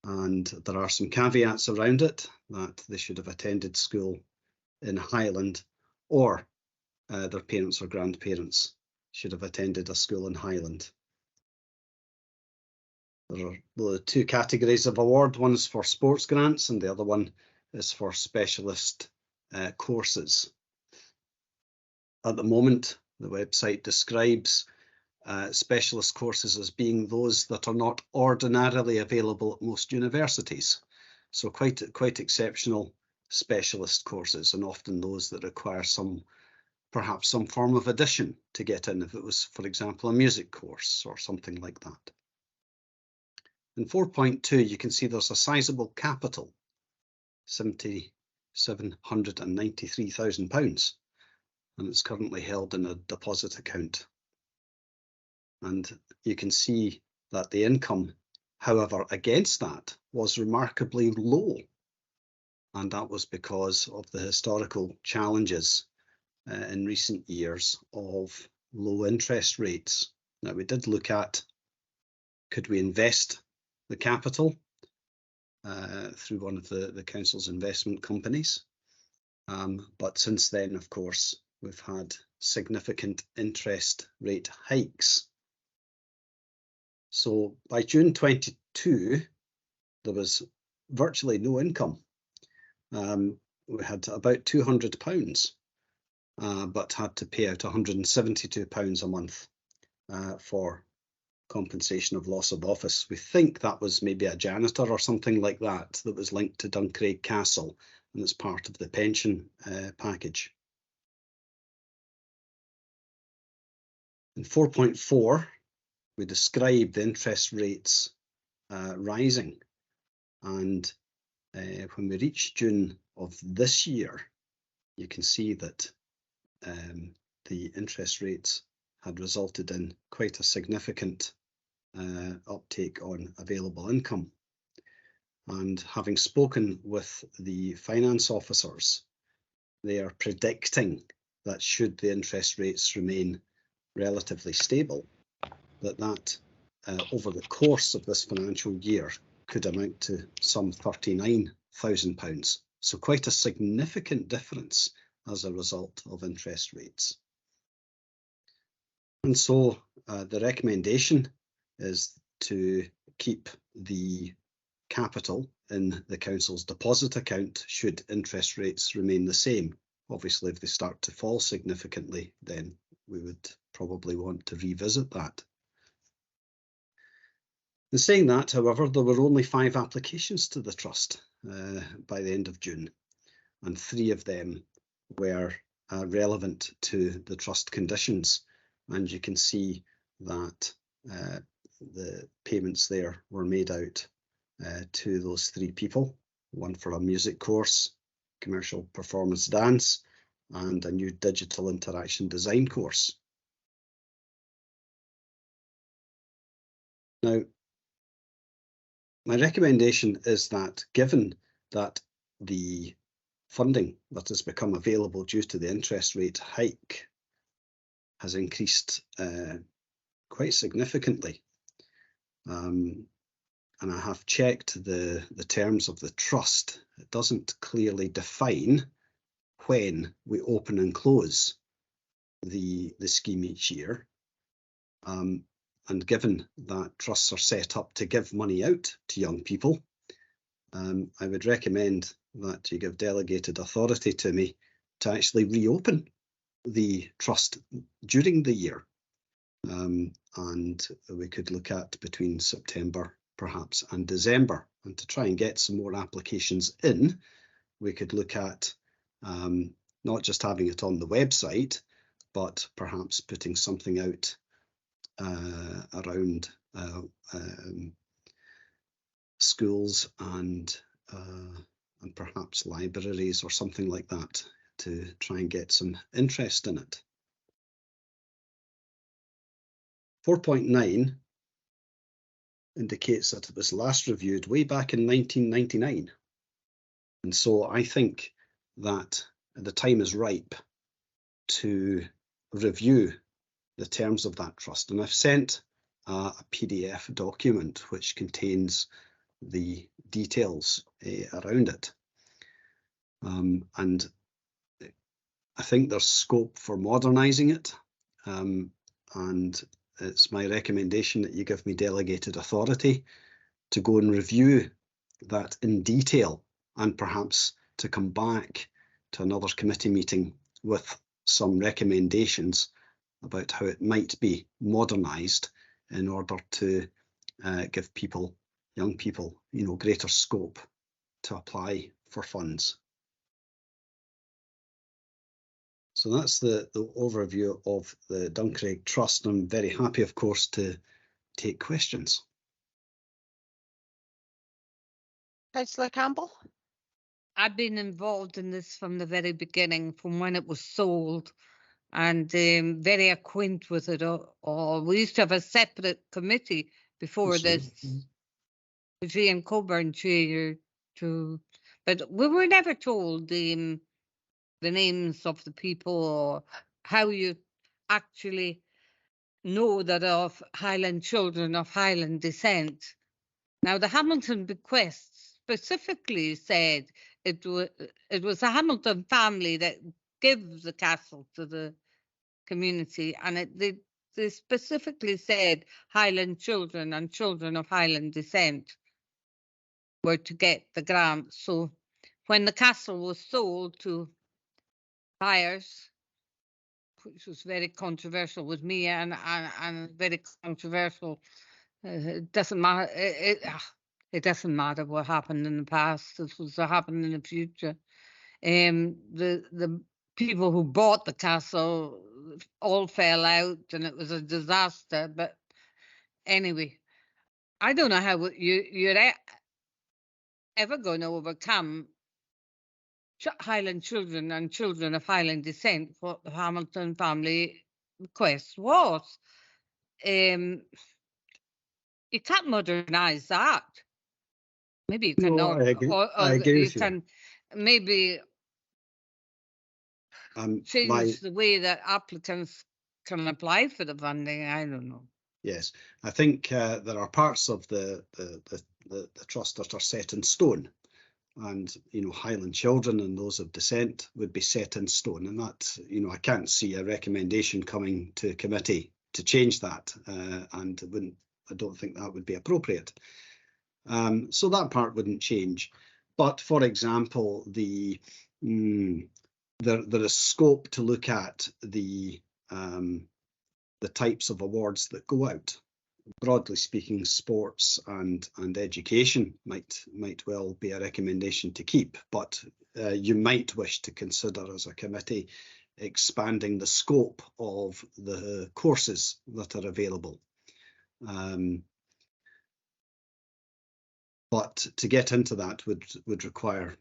And there are some caveats around it, that they should have attended school in Highland, or their parents or grandparents should have attended a school in Highland. There are the two categories of award. One is for sports grants and the other one is for specialist courses. At the moment, the website describes specialist courses as being those that are not ordinarily available at most universities. So quite exceptional specialist courses, and often those that require perhaps some form of addition to get in, if it was, for example, a music course or something like that. In 4.2, you can see there's a sizable capital, £793,000, and it's currently held in a deposit account. And you can see that the income, however, against that was remarkably low. And that was because of the historical challenges in recent years of low interest rates. Now, we did look at, could we invest the capital through one of the council's investment companies? But since then, of course, we've had significant interest rate hikes. So by June 22, there was virtually no income. We had about £200, but had to pay out £172 a month for compensation of loss of office. We think that was maybe a janitor or something like that that was linked to Duncraig Castle, and it's part of the pension package. In 4.4, we describe the interest rates rising, and when we reach June of this year, you can see that the interest rates had resulted in quite a significant uptake on available income. And having spoken with the finance officers, they are predicting that should the interest rates remain relatively stable, that over the course of this financial year could amount to some £39,000. So quite a significant difference as a result of interest rates. And so the recommendation is to keep the capital in the council's deposit account should interest rates remain the same. Obviously, if they start to fall significantly, then we would probably want to revisit that. In saying that, however, there were only 5 applications to the trust by the end of June, and 3 of them were relevant to the trust conditions. And you can see that the payments there were made out to those 3 people, one for a music course, commercial performance dance, and a new digital interaction design course. Now, my recommendation is that given that the funding that has become available due to the interest rate hike has increased quite significantly, and I have checked the terms of the trust, it doesn't clearly define when we open and close the scheme each year. And given that trusts are set up to give money out to young people, I would recommend that you give delegated authority to me to actually reopen the trust during the year. And we could look at between September perhaps and December, and to try and get some more applications in, we could look at not just having it on the website, but perhaps putting something out around schools and perhaps libraries or something like that to try and get some interest in it. 4.9 indicates that it was last reviewed way back in 1999. And so I think that the time is ripe to review the terms of that trust. And I've sent a PDF document which contains the details around it. And I think there's scope for modernising it. And it's my recommendation that you give me delegated authority to go and review that in detail, and perhaps to come back to another committee meeting with some recommendations about how it might be modernised in order to give people, young people, greater scope to apply for funds. So that's the overview of the Duncraig Trust. I'm very happy, of course, to take questions. Councillor Campbell? I've been involved in this from the very beginning, from when it was sold, and very acquainted with it. Or we used to have a separate committee before this, with Ian Coburn chair, but we were never told the names of the people or how you actually know that of Highland children of Highland descent. Now, the Hamilton bequest specifically said it was a Hamilton family that gave the castle to the community, and they specifically said Highland children and children of Highland descent were to get the grant. So when the castle was sold to buyers which was very controversial with me and very controversial. It doesn't matter. It doesn't matter what happened in the past. This was to happen in the future. The people who bought the castle all fell out, and it was a disaster. But anyway, I don't know how you're ever going to overcome Highland children and children of Highland descent, what the Hamilton family request was. You can't modernise that. Maybe you No, cannot, I agree. or I agree you with you. can maybe change the way that applicants can apply for the funding. I don't know. Yes, I think there are parts of the trust that are set in stone, and Highland children and those of descent would be set in stone, and that I can't see a recommendation coming to committee to change that, and I don't think that would be appropriate. So that part wouldn't change. But for example, there is scope to look at the types of awards that go out. Broadly speaking, sports and education might well be a recommendation to keep, but you might wish to consider as a committee expanding the scope of the courses that are available. But to get into that would require,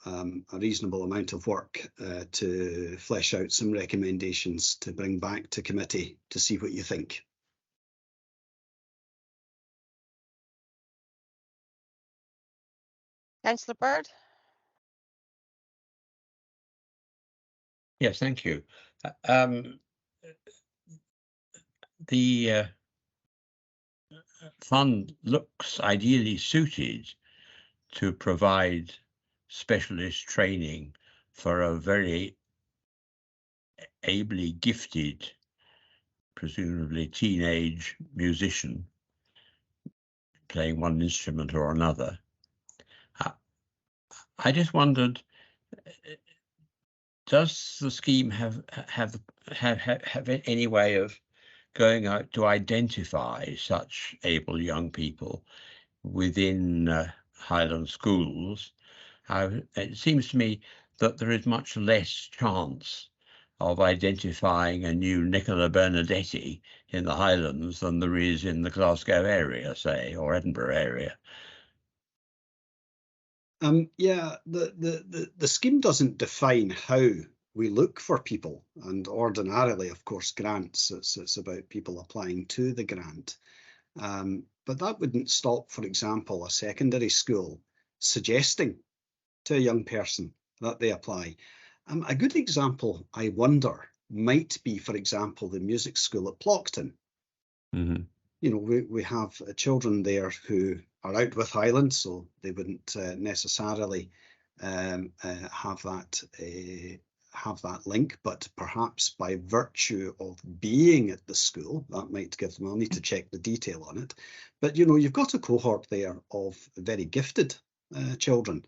a reasonable amount of work to flesh out some recommendations to bring back to committee to see what you think. Councillor Bird? Yes, thank you. The fund looks ideally suited to provide specialist training for a very ably gifted, presumably teenage musician playing one instrument or another. I just wondered, does the scheme have any way of going out to identify such able young people within Highland schools? It seems to me that there is much less chance of identifying a new Nicola Bernadetti in the Highlands than there is in the Glasgow area, say, or Edinburgh area. Yeah, the scheme doesn't define how we look for people, and ordinarily, of course, grants, it's about people applying to the grant. But that wouldn't stop, for example, a secondary school suggesting to a young person that they apply. A good example, I wonder, might be, for example, the music school at Plockton. Mm-hmm. We have children there who are out with Highland, so they wouldn't necessarily have that link, but perhaps by virtue of being at the school, that might give them, I'll need to check the detail on it, but you've got a cohort there of very gifted children,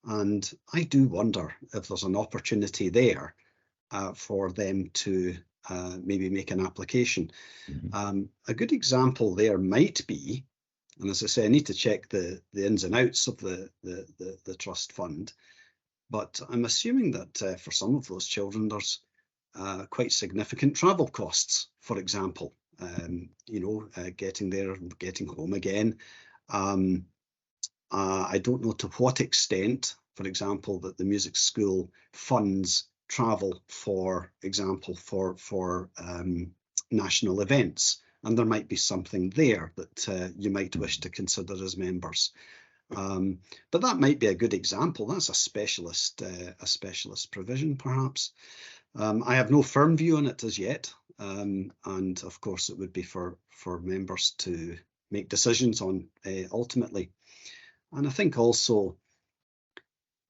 and I do wonder if there's an opportunity there for them to maybe make an application. Mm-hmm. A good example there might be, and as I say, I need to check the ins and outs of the trust fund, but I'm assuming that for some of those children, there's quite significant travel costs, for example, getting there, getting home again. I don't know to what extent, for example, that the music school funds travel, for example, for national events, and there might be something there that you might wish to consider as members. But that might be a good example. That's a specialist provision, perhaps. I have no firm view on it as yet, and of course it would be for members to make decisions on ultimately. And I think also,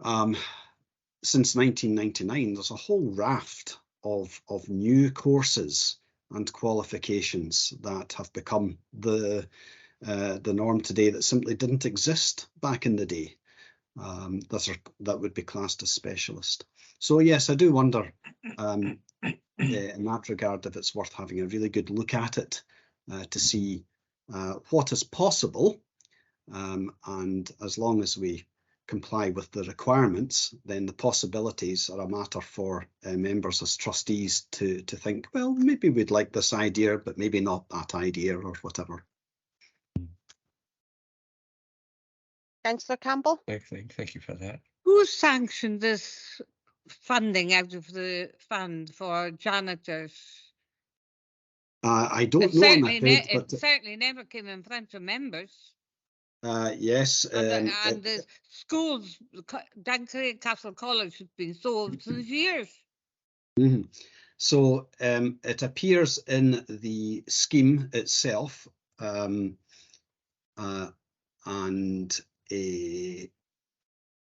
since 1999, there's a whole raft of new courses and qualifications that have become the norm today that simply didn't exist back in the day. That would be classed as specialist. So yes, I do wonder in that regard if it's worth having a really good look at it to see what is possible. And as long as we comply with the requirements, then the possibilities are a matter for members as trustees to think, well, maybe we'd like this idea, but maybe not that idea or whatever. Councillor Campbell? Thank you for that. Who sanctioned this funding out of the fund for janitors? I don't know, I'm afraid, It certainly never came in front of members. Yes. And the schools, Duncraig Castle College, has been sold for years. Mm-hmm. So it appears in the scheme itself, and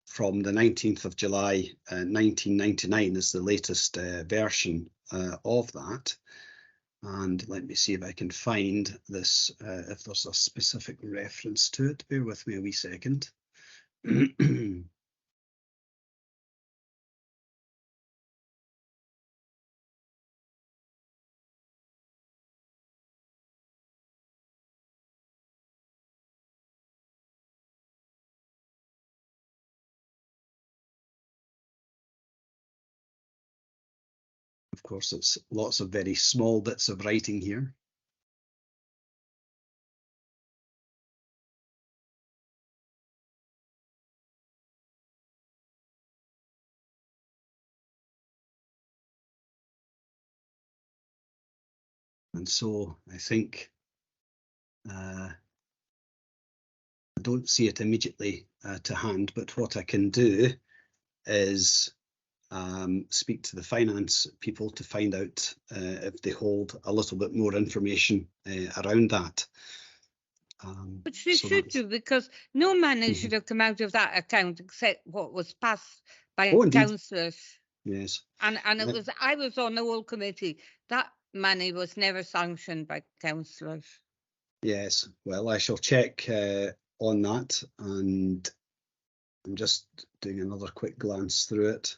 from the 19th of July 1999 is the latest version of that. And let me see if I can find this, if there's a specific reference to it. Bear with me a wee second. Of course, it's lots of very small bits of writing here. And so I think I don't see it immediately to hand, but what I can do is speak to the finance people to find out if they hold a little bit more information around that. Which they should do, because no money should have come out of that account except what was passed by councillors. Yes. And it was, I was on the whole committee. That money was never sanctioned by councillors. Yes, well, I shall check on that, and I'm just doing another quick glance through it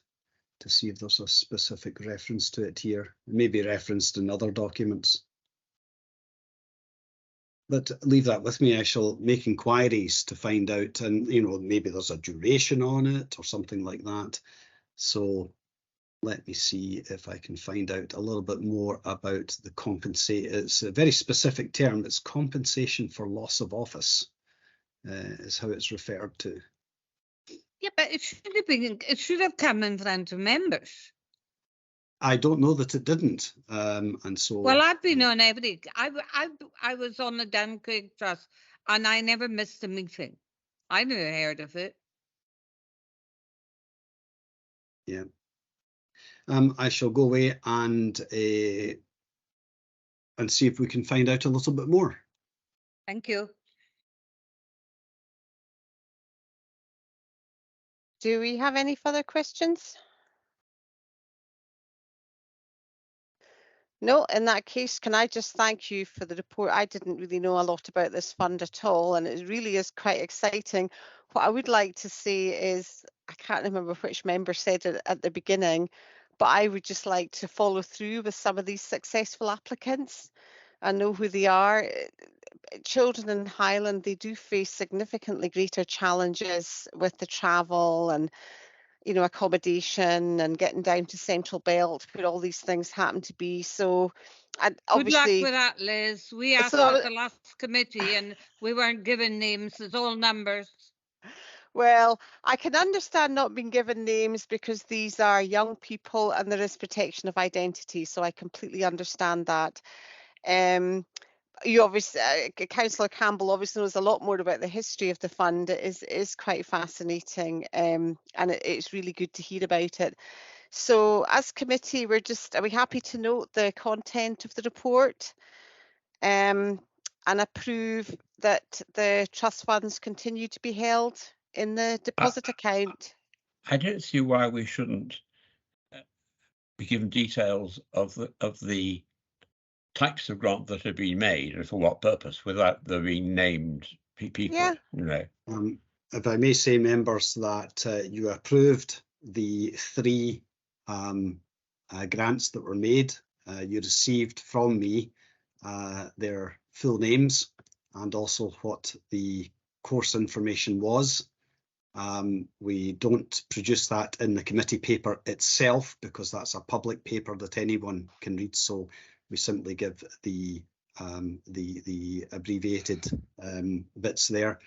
to see if there's a specific reference to it here. It may be referenced in other documents. But leave that with me. I shall make inquiries to find out, and maybe there's a duration on it or something like that. So let me see if I can find out a little bit more about the compensate. It's a very specific term. It's compensation for loss of office, is how it's referred to. Yeah, but it should have been. It should have come in front of members. I don't know that it didn't, and so. Well, I've been on every. I was on the Duncraig Trust, and I never missed a meeting. I never heard of it. Yeah. I shall go away and see if we can find out a little bit more. Thank you. Do we have any further questions? No, in that case, can I just thank you for the report? I didn't really know a lot about this fund at all, and it really is quite exciting. What I would like to say is, I can't remember which member said it at the beginning, but I would just like to follow through with some of these successful applicants and know who they are. Children in Highland, they do face significantly greater challenges with the travel and accommodation and getting down to Central Belt, where all these things happen to be. So, and obviously, good luck with that, Liz. We asked at the last committee and we weren't given names. It's all numbers. Well, I can understand not being given names because these are young people and there is protection of identity. So I completely understand that. You obviously, Councillor Campbell obviously knows a lot more about the history of the fund. It is quite fascinating, and it's really good to hear about it. So as committee, are we happy to note the content of the report and approve that the trust funds continue to be held in the deposit account? I don't see why we shouldn't be given details of the types of grant that have been made and for what purpose without there being named people. Yeah. If I may say, members, that you approved the 3 grants that were made. You received from me their full names and also what the course information was. We don't produce that in the committee paper itself because that's a public paper that anyone can read, so we simply give the abbreviated bits there.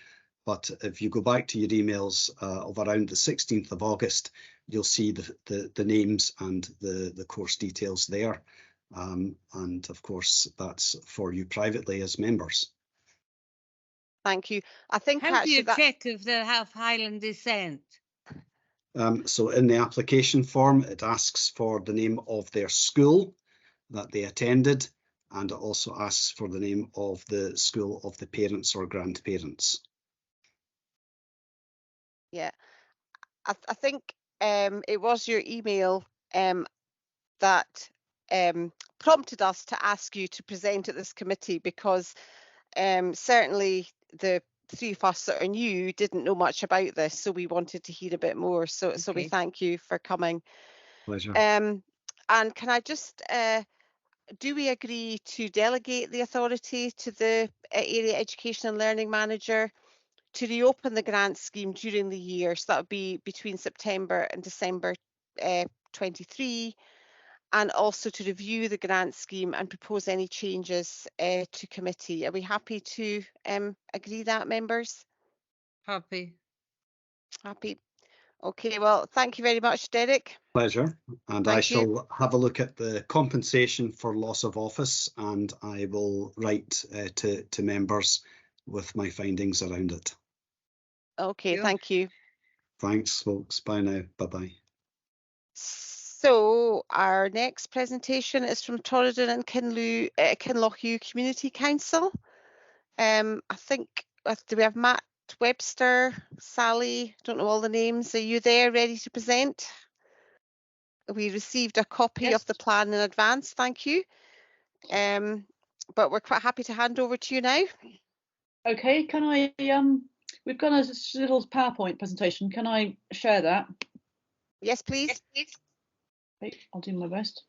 But if you go back to your emails of around the 16th of August, you'll see the names and the course details there. And of course, that's for you privately as members. Thank you. I think How do actually you that check if they have Highland descent? So in the application form, it asks for the name of their school that they attended, and it also asks for the name of the school of the parents or grandparents. yeah, I think it was your email that prompted us to ask you to present at this committee, because certainly the three of us that are new didn't know much about this, so we wanted to hear a bit more. So we Okay. thank you for coming. Pleasure. And can I just do we agree to delegate the authority to the Area Education and Learning Manager to reopen the grant scheme during the year? So that would be between September and December 23, and also to review the grant scheme and propose any changes to committee. Are we happy to agree that, members? Happy. Happy. Okay, well, thank you very much, Derek. Pleasure. And I Thank you. shall have a look at the compensation for loss of office, and I will write to members with my findings around it. Okay, Yeah. thank you. Thanks, folks. Bye now. Bye-bye. So our next presentation is from Torridon and Kinlochhew Community Council. I think, do we have Matt Webster, Sally, don't know all the names. Are you there ready to present? We received a copy Yes. of the plan in advance, thank you. But we're quite happy to hand over to you now. Okay, can I, we've got a little PowerPoint presentation. Can I share that? Yes, please. Okay, I'll do my best.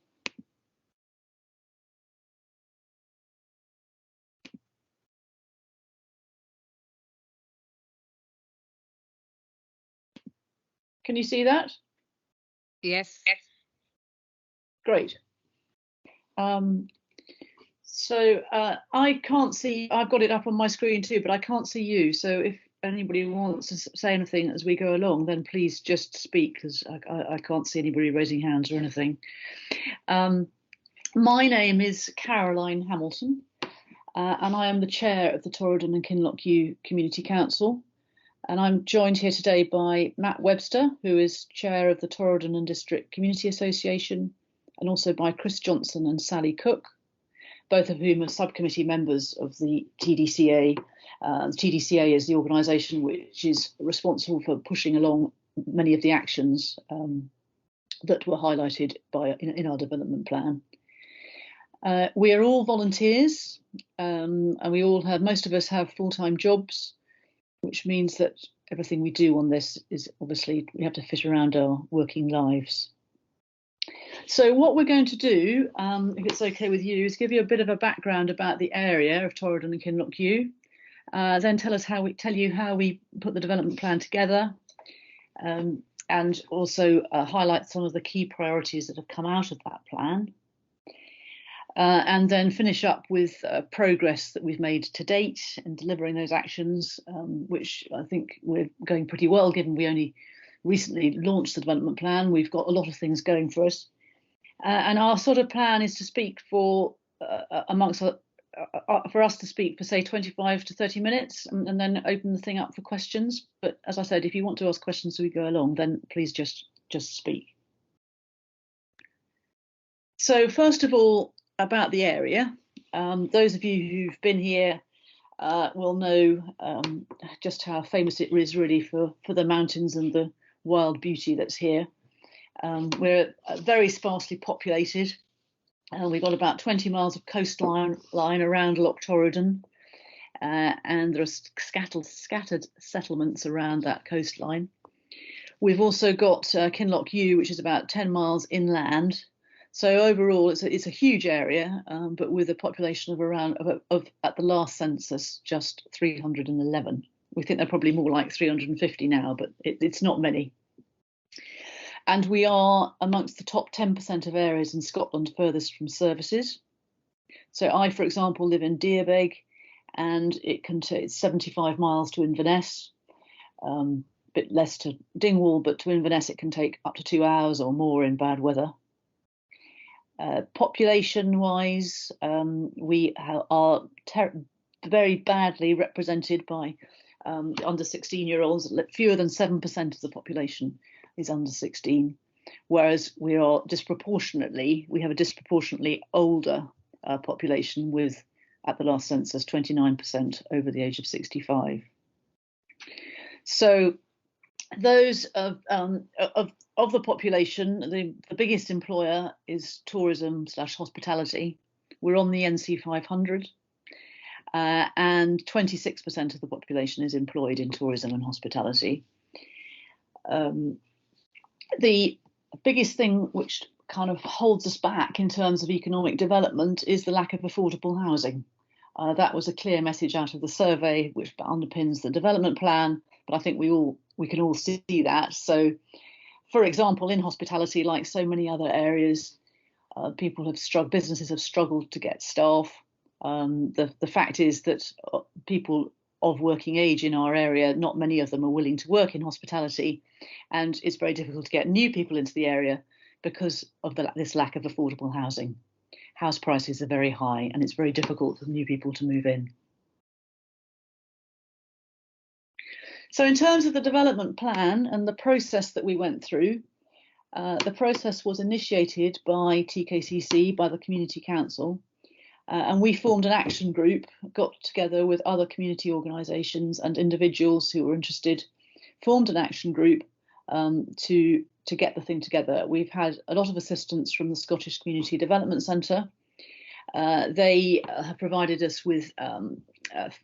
Can you see that? Yes. Great. So I can't see, I've got it up on my screen too, but I can't see you. So if anybody wants to say anything as we go along, then please just speak, because I can't see anybody raising hands or anything. My name is Caroline Hamilton, and I am the chair of the Torridon and Kinlochhew Community Council. And I'm joined here today by Matt Webster, who is chair of the Torridon and District Community Association, and also by Chris Johnson and Sally Cook, both of whom are subcommittee members of the TDCA. The TDCA is the organisation which is responsible for pushing along many of the actions that were highlighted in our development plan. We are all volunteers, and we all have, most of us have full-time jobs, which means that everything we do on this is obviously we have to fit around our working lives. So what we're going to do, if it's okay with you, is give you a bit of a background about the area of Torridon and Kinlochhew, then tell you how we put the development plan together, and also highlight some of the key priorities that have come out of that plan. And then finish up with progress that we've made to date in delivering those actions, which I think we're going pretty well, given we only recently launched the development plan. We've got a lot of things going for us. And our sort of plan is to speak for us to speak for, say, 25 to 30 minutes, and then open the thing up for questions. But as I said, if you want to ask questions as we go along, then please just speak. So first of all, about the area, those of you who've been here will know just how famous it is really for the mountains and the wild beauty that's here. We're very sparsely populated. We've got about 20 miles of coastline around Loch Torridon, and there are scattered settlements around that coastline. We've also got Kinlochhew, which is about 10 miles inland. So overall, it's a huge area, but with a population of around, at the last census, just 311. We think they're probably more like 350 now, but it's not many. And we are amongst the top 10% of areas in Scotland furthest from services. So I, for example, live in Deerbeg, and it can take 75 miles to Inverness, a bit less to Dingwall, but to Inverness it can take up to 2 hours or more in bad weather. Population-wise, we are very badly represented by under 16-year-olds. Fewer than 7% of the population is under 16, whereas we have a disproportionately older population with, at the last census, 29% over the age of 65. So those of the population, the biggest employer is tourism/hospitality. We're on the NC 500, and 26% of the population is employed in tourism and hospitality. The biggest thing which kind of holds us back in terms of economic development is the lack of affordable housing. That was a clear message out of the survey, which underpins the development plan, but I think we can all see that. So, for example, in hospitality, like so many other areas, businesses have struggled to get staff. The fact is that people of working age in our area, not many of them are willing to work in hospitality, and it's very difficult to get new people into the area because of this lack of affordable housing. House prices are very high, and it's very difficult for new people to move in. So in terms of the development plan and the process that we went through, the process was initiated by TKCC, by the Community Council, and we formed an action group, got together with other community organisations and individuals who were interested, formed an action group to get the thing together. We've had a lot of assistance from the Scottish Community Development Centre. They have provided us with,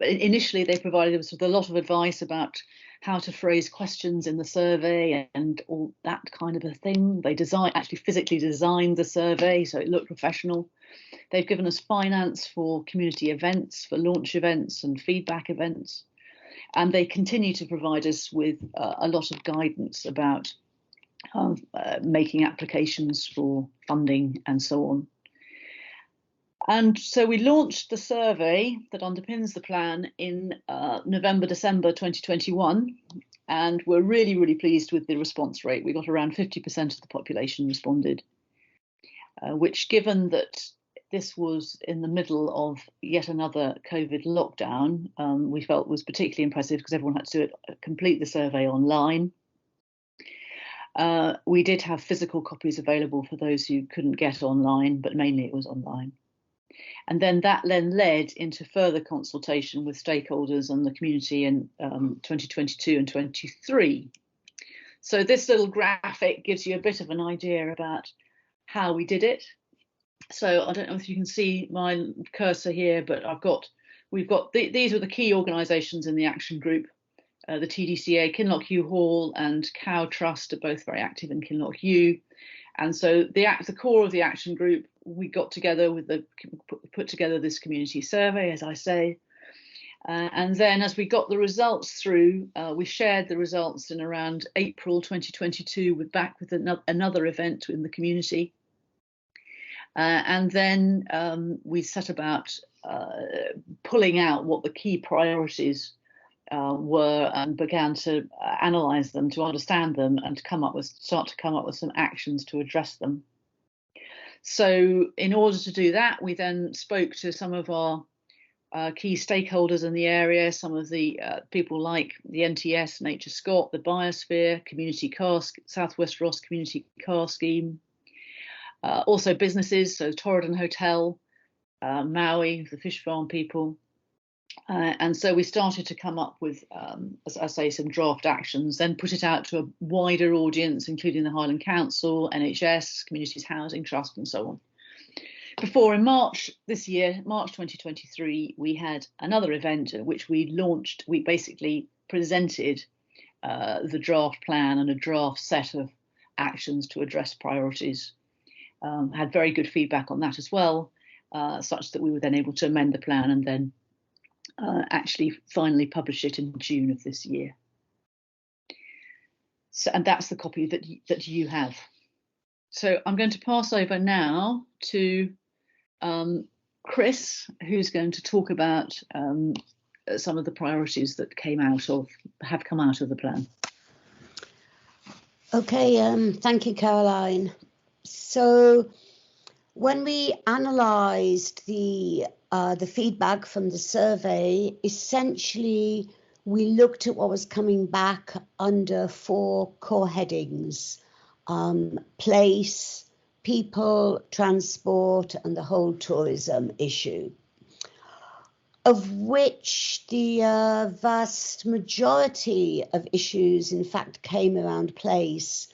initially they provided us with a lot of advice about how to phrase questions in the survey and all that kind of a thing. They actually physically designed the survey so it looked professional. They've given us finance for community events, for launch events and feedback events. And they continue to provide us with a lot of guidance about making applications for funding and so on. And so we launched the survey that underpins the plan in November, December 2021. And we're really, really pleased with the response rate. We got around 50% of the population responded, which, given that this was in the middle of yet another COVID lockdown, we felt was particularly impressive because everyone had to complete the survey online. We did have physical copies available for those who couldn't get online, but mainly it was online. And then that led into further consultation with stakeholders and the community in 2022 and 23. So this little graphic gives you a bit of an idea about how we did it. So I don't know if you can see my cursor here, but these were the key organisations in the action group. The TDCA, Kinloch Hall and Cow Trust are both very active in Kinloch. And so the core of the action group, we got together put together this community survey, as I say. And then as we got the results through, we shared the results in around April 2022 with another event in the community. And then we set about pulling out what the key priorities were and began to analyse them, to understand them, and start to come up with some actions to address them. So in order to do that, we then spoke to some of our key stakeholders in the area, some of the people like the NTS, Nature Scott, the Biosphere, Community Car, South West Ross Community Car Scheme, also businesses, so Torridon Hotel, Maui, the fish farm people. And so we started to come up with, as I say, some draft actions, then put it out to a wider audience, including the Highland Council, NHS, Communities Housing Trust, and so on. Before in March this year, March 2023, we had another event at which we basically presented the draft plan and a draft set of actions to address priorities. had very good feedback on that as well, such that we were then able to amend the plan and then actually finally publish it in June of this year. So, and that's the copy that you have. So I'm going to pass over now to Chris, who's going to talk about some of the priorities that have come out of the plan. Okay, thank you, Caroline. So when we analysed the feedback from the survey, essentially we looked at what was coming back under 4 core headings: place, people, transport, and the whole tourism issue, of which the vast majority of issues, in fact, came around place.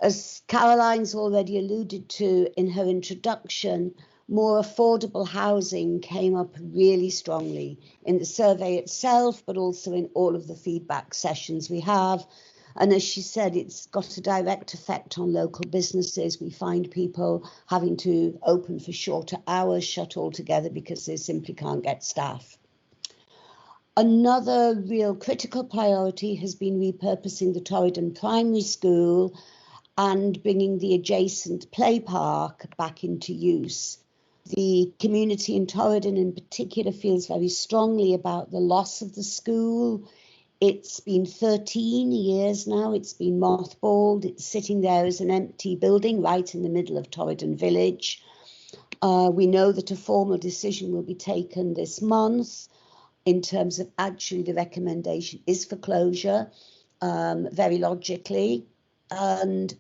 As Caroline's already alluded to in her introduction, more affordable housing came up really strongly in the survey itself, but also in all of the feedback sessions we have. And as she said, it's got a direct effect on local businesses. We find people having to open for shorter hours, shut altogether, because they simply can't get staff. Another real critical priority has been repurposing the Torridon Primary School and bringing the adjacent play park back into use. The community in Torridon in particular feels very strongly about the loss of the school. It's been 13 years now, it's been mothballed, it's sitting there as an empty building right in the middle of Torridon Village. We know that a formal decision will be taken this month in terms of actually the recommendation is for closure, very logically. And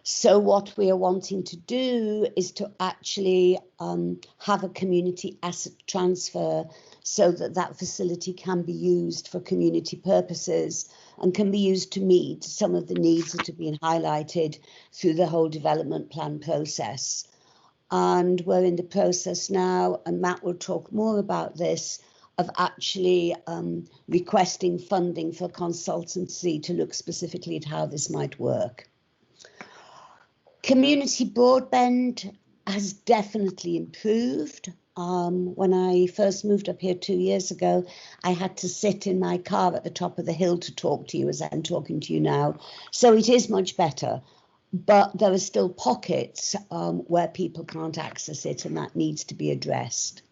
so what we are wanting to do is to actually have a community asset transfer so that that facility can be used for community purposes and can be used to meet some of the needs that have been highlighted through the whole development plan process. And we're in the process now, and Matt will talk more about this, of actually requesting funding for consultancy to look specifically at how this might work. Community broadband has definitely improved. When I first moved up here 2 years ago, I had to sit in my car at the top of the hill to talk to you as I'm talking to you now. So it is much better, but there are still pockets where people can't access it, and that needs to be addressed.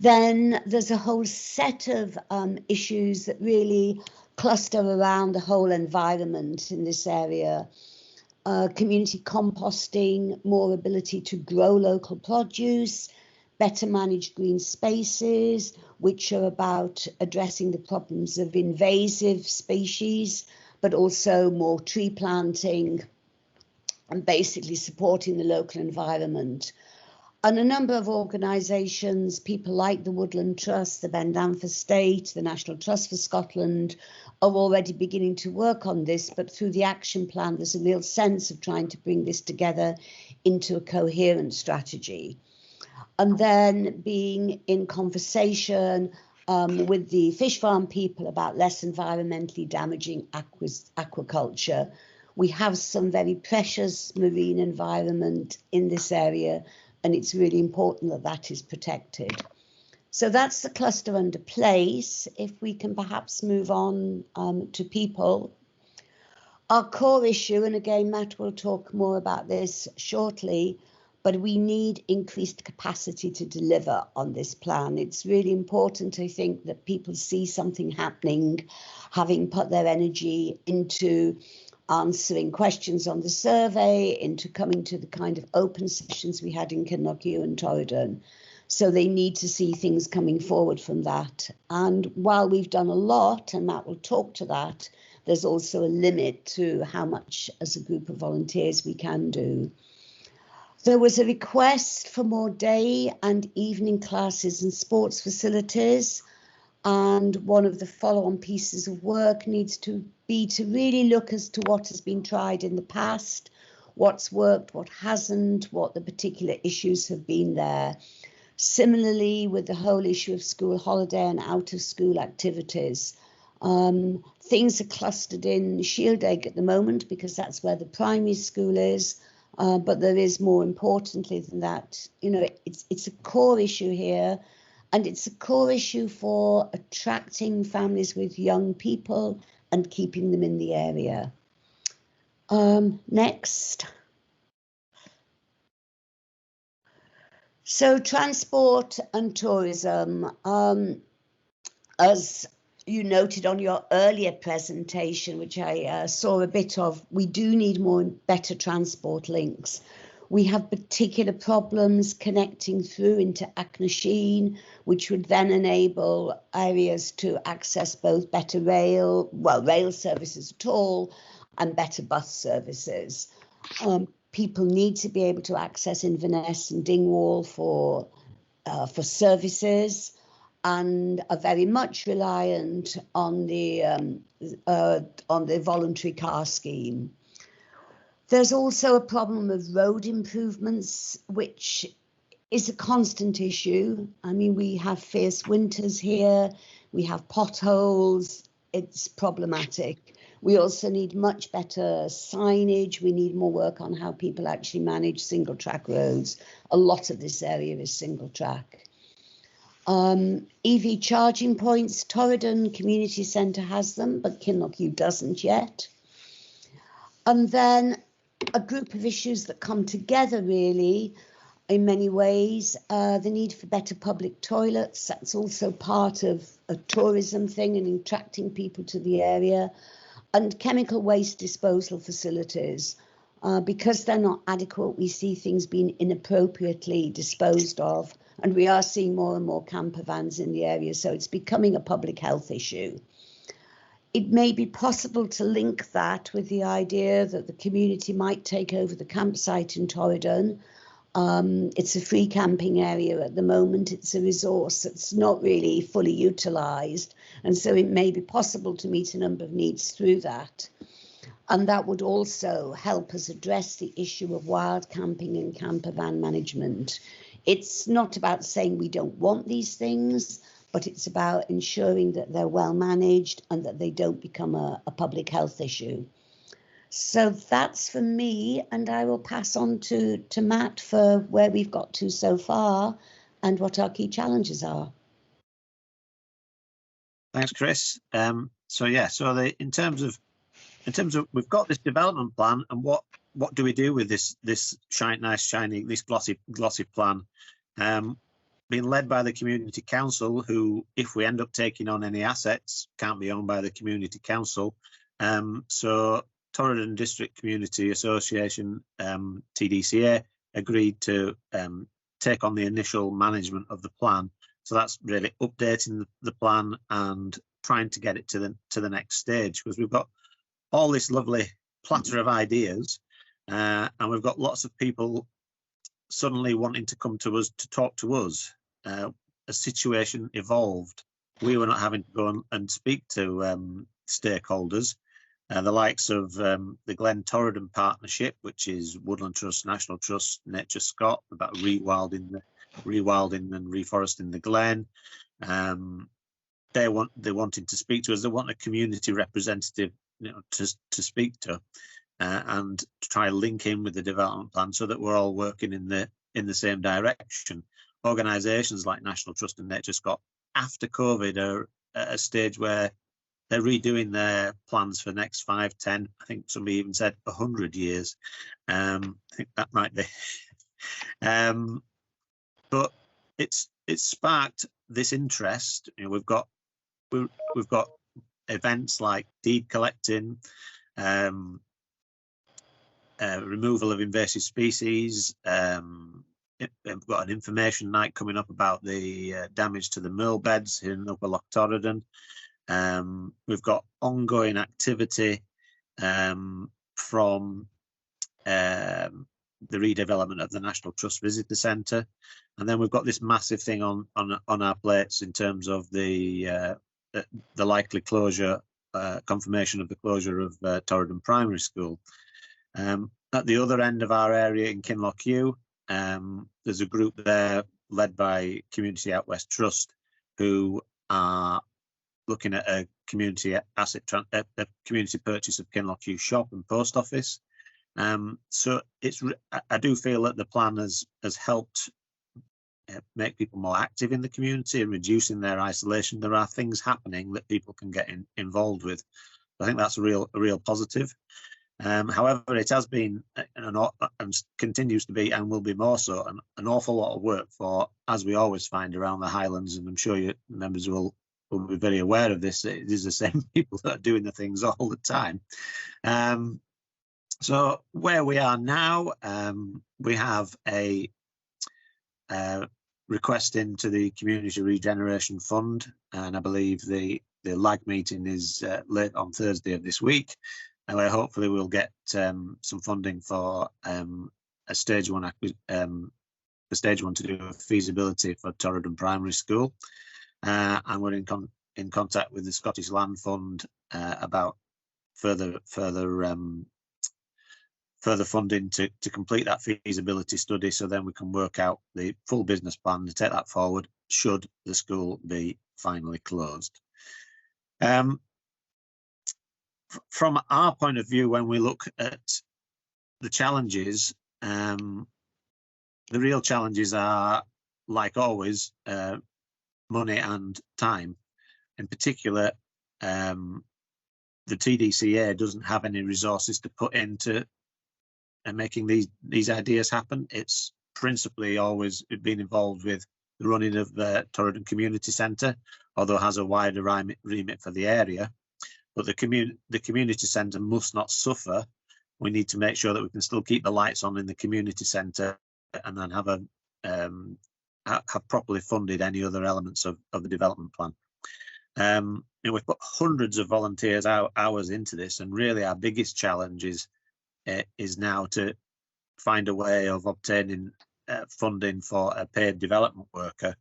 Then there's a whole set of issues that really cluster around the whole environment in this area. Community composting, more ability to grow local produce, better managed green spaces, which are about addressing the problems of invasive species, but also more tree planting and basically supporting the local environment. And a number of organisations, people like the Woodland Trust, the Bendanfa Estate, the National Trust for Scotland, are already beginning to work on this, but through the action plan, there's a real sense of trying to bring this together into a coherent strategy. And then being in conversation with the fish farm people about less environmentally damaging aquaculture. We have some very precious marine environment in this area, and it's really important that that is protected. So that's the cluster under place. If we can perhaps move on to people. Our core issue, and again, Matt will talk more about this shortly, but we need increased capacity to deliver on this plan. It's really important, I think, that people see something happening, having put their energy into answering questions on the survey, into coming to the kind of open sessions we had in Kinlochhew and Torridon. So they need to see things coming forward from that. And while we've done a lot, and Matt will talk to that, there's also a limit to how much as a group of volunteers we can do. There was a request for more day and evening classes and sports facilities. And one of the follow-on pieces of work needs to be to really look as to what has been tried in the past, what's worked, what hasn't, what the particular issues have been there. Similarly, with the whole issue of school holiday and out-of-school activities, things are clustered in Shield Egg at the moment because that's where the primary school is. But there is more importantly than that, you know, it's a core issue here, and it's a core issue for attracting families with young people and keeping them in the area. Next. So transport and tourism, as you noted on your earlier presentation, which I saw a bit of, we do need more and better transport links. We have particular problems connecting through into Achnasheen, which would then enable areas to access both better rail services at all, and better bus services. People need to be able to access Inverness and Dingwall for services, and are very much reliant on the voluntary car scheme. There's also a problem of road improvements, which is a constant issue. I mean, we have fierce winters here, we have potholes, it's problematic. We also need much better signage. We need more work on how people actually manage single track roads. A lot of this area is single track. EV charging points, Torridon Community Centre has them, but Kinlochhew doesn't yet. And then a group of issues that come together really in many ways. The need for better public toilets, that's also part of a tourism thing and attracting people to the area. And chemical waste disposal facilities. Because they're not adequate, we see things being inappropriately disposed of, and we are seeing more and more camper vans in the area, so it's becoming a public health issue. It may be possible to link that with the idea that the community might take over the campsite in Torridon. It's a free camping area at the moment. It's a resource that's not really fully utilised, and so it may be possible to meet a number of needs through that. And that would also help us address the issue of wild camping and camper van management. It's not about saying we don't want these things, but it's about ensuring that they're well managed and that they don't become a public health issue. So that's for me, and I will pass on to Matt for where we've got to so far and what our key challenges are. Thanks, Chris. In terms of we've got this development plan, and what do we do with this shiny, this glossy plan? Being led by the Community Council, who, if we end up taking on any assets, can't be owned by the Community Council. So Torridon District Community Association, TDCA, agreed to take on the initial management of the plan. So that's really updating the plan and trying to get it to the next stage, because we've got all this lovely platter of ideas, and we've got lots of people suddenly wanting to come to us to talk to us. A situation evolved. We were not having to go and speak to stakeholders. The likes of the Glen Torridon Partnership, which is Woodland Trust, National Trust, Nature Scott, about rewilding and reforesting the Glen. They wanted to speak to us. They want a community representative, to speak to, and to try and link in with the development plan so that we're all working in the same direction. Organisations like National Trust and Nature Scott, after COVID, are at a stage where they're redoing their plans for the next 5, 10, I think somebody even said 100 years. I think that might be. But it's sparked this interest. We've got events like deed collecting, removal of invasive species. We've got an information night coming up about the damage to the merle beds here in Upper Loch Torridon. We've got ongoing activity from the redevelopment of the National Trust Visitor Centre, and then we've got this massive thing on our plates in terms of the likely closure, confirmation of the closure of Torridon Primary School. At the other end of our area in Kinlochhew, there's a group there led by Community Out West Trust, who are looking at a community asset, a community purchase of Kinlochhew shop and post office. So I do feel that the plan has helped make people more active in the community and reducing their isolation. There are things happening that people can get involved with. I think that's a real positive. However, it has been and continues to be, and will be more so, an awful lot of work for, as we always find around the Highlands, and I'm sure your members will be very aware of this. It is the same people that are doing the things all the time. So where we are now, we have a request into the Community Regeneration Fund, and I believe the LAG meeting is late on Thursday of this week, and where hopefully we'll get some funding for a stage one to do a feasibility for Torridon Primary School, and we're in contact with the Scottish Land Fund about further funding to complete that feasibility study, so then we can work out the full business plan to take that forward should the school be finally closed. From our point of view, when we look at the challenges, the real challenges are, like always, money and time. In particular, the TDCA doesn't have any resources to put into making these ideas happen. It's principally always been involved with the running of the Torridon Community Centre, although it has a wider remit for the area. But the community centre must not suffer. We need to make sure that we can still keep the lights on in the community centre, and then have properly funded any other elements of the development plan. We've put hundreds of volunteers hours into this, and really our biggest challenge is now to find a way of obtaining funding for a paid development worker,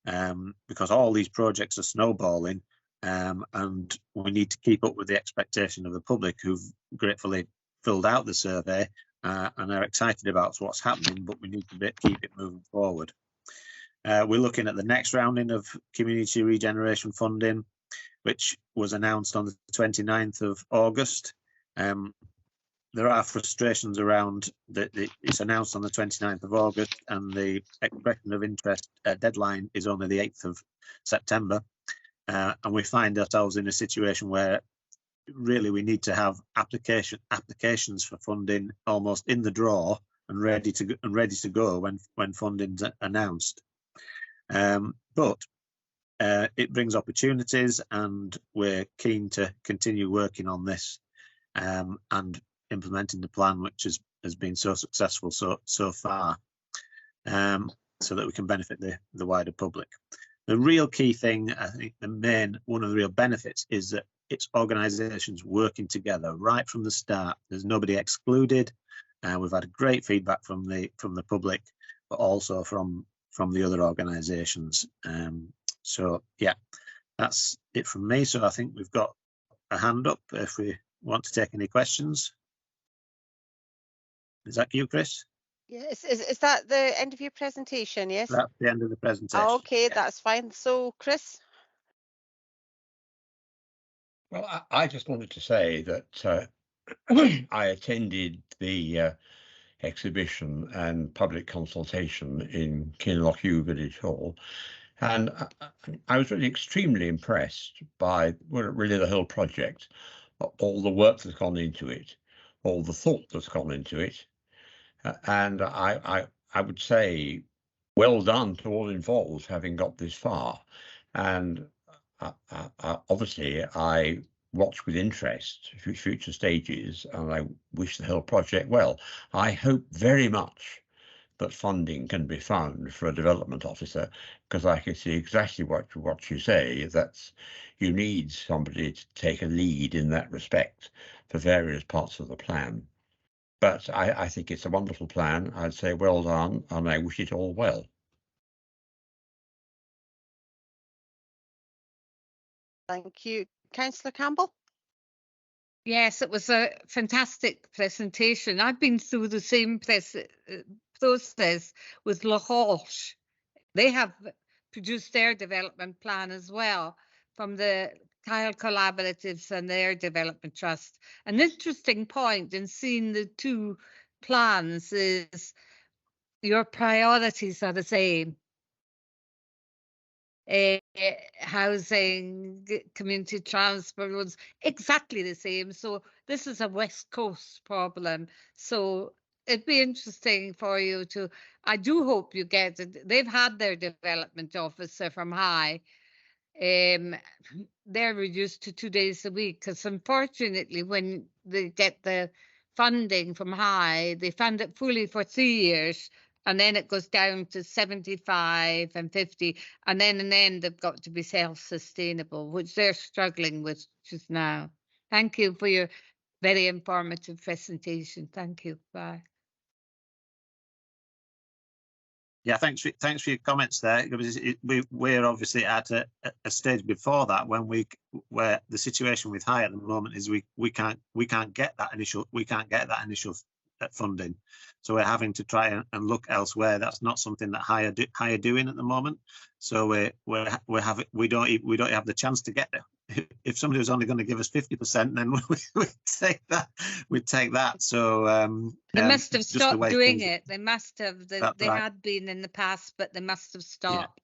because all these projects are snowballing, and we need to keep up with the expectation of the public, who've gratefully filled out the survey and are excited about what's happening, but we need to keep it moving forward. We're looking at the next rounding of community regeneration funding, which was announced on the 29th of August. There are frustrations around it's announced on the 29th of August, and the expression of interest deadline is only the 8th of September. And we find ourselves in a situation where really we need to have applications for funding almost in the drawer and ready to go when funding's announced. But it brings opportunities, and we're keen to continue working on this and implementing the plan, which has been so successful so far, so that we can benefit the wider public. The real key thing, I think one of the real benefits, is that it's organisations working together right from the start. There's nobody excluded. We've had great feedback from the public, but also from the other organisations. So yeah, that's it from me. So I think we've got a hand up if we want to take any questions. Is that you, Chris? Yes, is that the end of your presentation? Yes. That's the end of the presentation. Okay, that's fine. So, Chris. Well, I just wanted to say that I attended the exhibition and public consultation in Kinlochhew Village Hall, and I was really extremely impressed by really the whole project, all the work that's gone into it, all the thought that's gone into it. And I would say well done to all involved having got this far. And obviously I watch with interest future stages, and I wish the whole project well. I hope very much that funding can be found for a development officer, because I can see exactly what you say, that you need somebody to take a lead in that respect for various parts of the plan. But I think it's a wonderful plan. I'd say well done, and I wish it all well. Thank you. Councillor Campbell? Yes, it was a fantastic presentation. I've been through the same process with Lochalsh. They have produced their development plan as well, from the Kyle Collaboratives and their Development Trust. An interesting point in seeing the two plans is your priorities are the same. Housing, community transport was exactly the same. So this is a West Coast problem. So it'd be interesting for you to, I do hope you get it. They've had their development officer from High. They're reduced to 2 days a week because unfortunately when they get the funding from High, they fund it fully for 3 years. And then it goes down to 75 and 50. And then in the end, they've got to be self-sustainable, which they're struggling with just now. Thank you for your very informative presentation. Thank you. Bye. Yeah, thanks for your comments there. We're obviously at a stage before that where the situation with High at the moment is we can't get that initial funding, so we're having to try and look elsewhere. That's not something that High are doing at the moment. So we don't have the chance to get there. If somebody was only going to give us 50%, then we'd take that. So they must have stopped doing it. They must have. They right. had been in the past, but they must have stopped.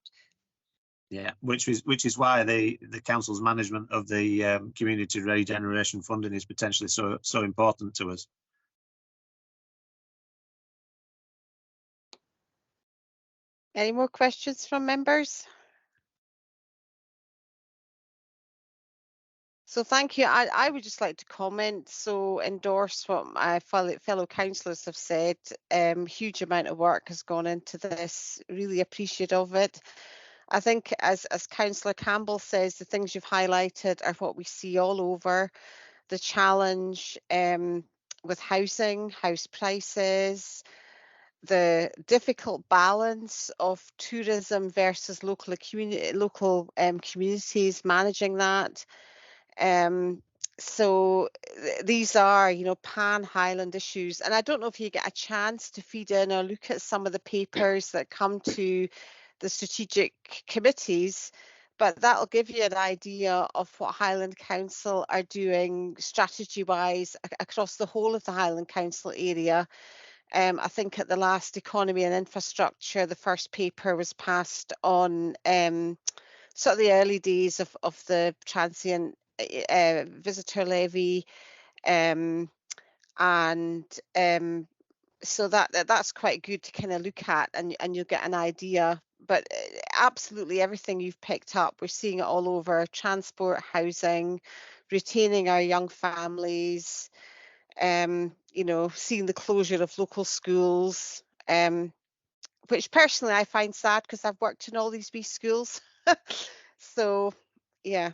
Yeah, which is why the council's management of the community regeneration funding is potentially so important to us. Any more questions from members? So thank you. I would just like to comment, so endorse what my fellow councillors have said. Huge amount of work has gone into this, really appreciative of it. I think as Councillor Campbell says, the things you've highlighted are what we see all over. The challenge with housing, house prices, the difficult balance of tourism versus local communities managing that. So these are, pan Highland issues, and I don't know if you get a chance to feed in or look at some of the papers that come to the strategic committees, but that'll give you an idea of what Highland Council are doing strategy wise across the whole of the Highland Council area. I think at the last Economy and Infrastructure, the first paper was passed on sort of the early days of the transient visitor levy, and so that's quite good to kind of look at, and you'll get an idea. But absolutely everything you've picked up, we're seeing it all over: transport, housing, retaining our young families, seeing the closure of local schools, which personally I find sad because I've worked in all these wee schools. So yeah,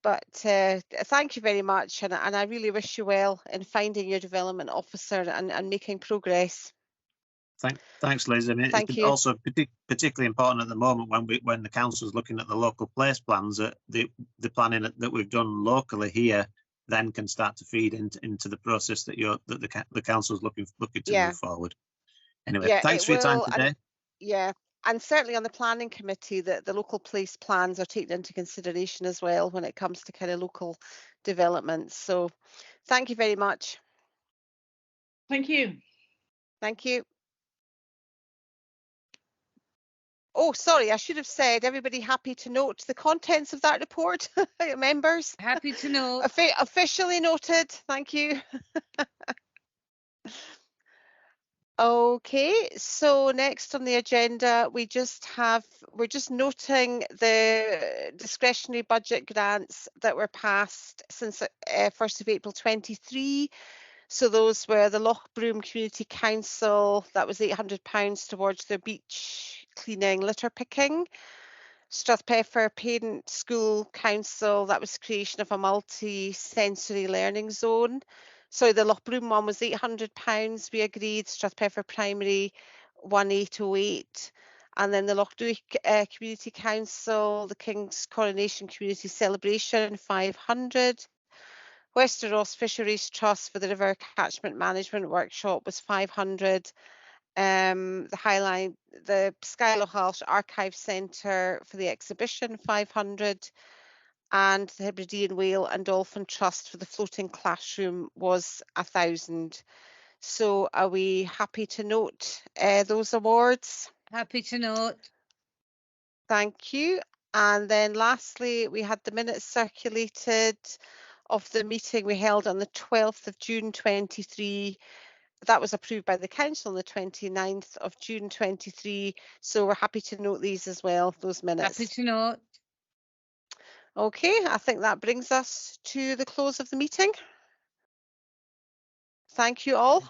but thank you very much, and I really wish you well in finding your development officer and making progress. Thanks, Liz. I mean, Thank it's you. also particularly important at the moment when the council is looking at the local place plans, that the planning that we've done locally here then can start to feed into the process that the council is looking to move forward. Anyway, thanks for your time today. And certainly on the planning committee, that the local place plans are taken into consideration as well when it comes to kind of local developments. So thank you very much. Thank you. Thank you. Oh, sorry, I should have said, everybody happy to note the contents of that report, members? Happy to know. Officially noted, thank you. Okay, so next on the agenda, we're just noting the discretionary budget grants that were passed since 1st of April 23. So those were the Lochbroom Community Council, that was £800 towards their beach cleaning, litter picking. Strathpeffer Parent School Council, that was creation of a multi-sensory learning zone. So the Lochbroom one was £800, we agreed. Strathpeffer Primary 1808. And then the Lochduich Community Council, the King's Coronation Community Celebration 500. Westeros Fisheries Trust for the River Catchment Management Workshop was 500. The Highland, the Lochalsh Archive Centre for the exhibition 500. and the Hebridean Whale and Dolphin Trust for the floating classroom was 1,000. So are we happy to note those awards? Happy to note. Thank you. And then lastly, we had the minutes circulated of the meeting we held on the 12th of June 23. That was approved by the council on the 29th of June 23. So we're happy to note these as well, those minutes. Happy to note. Okay, I think that brings us to the close of the meeting. Thank you all.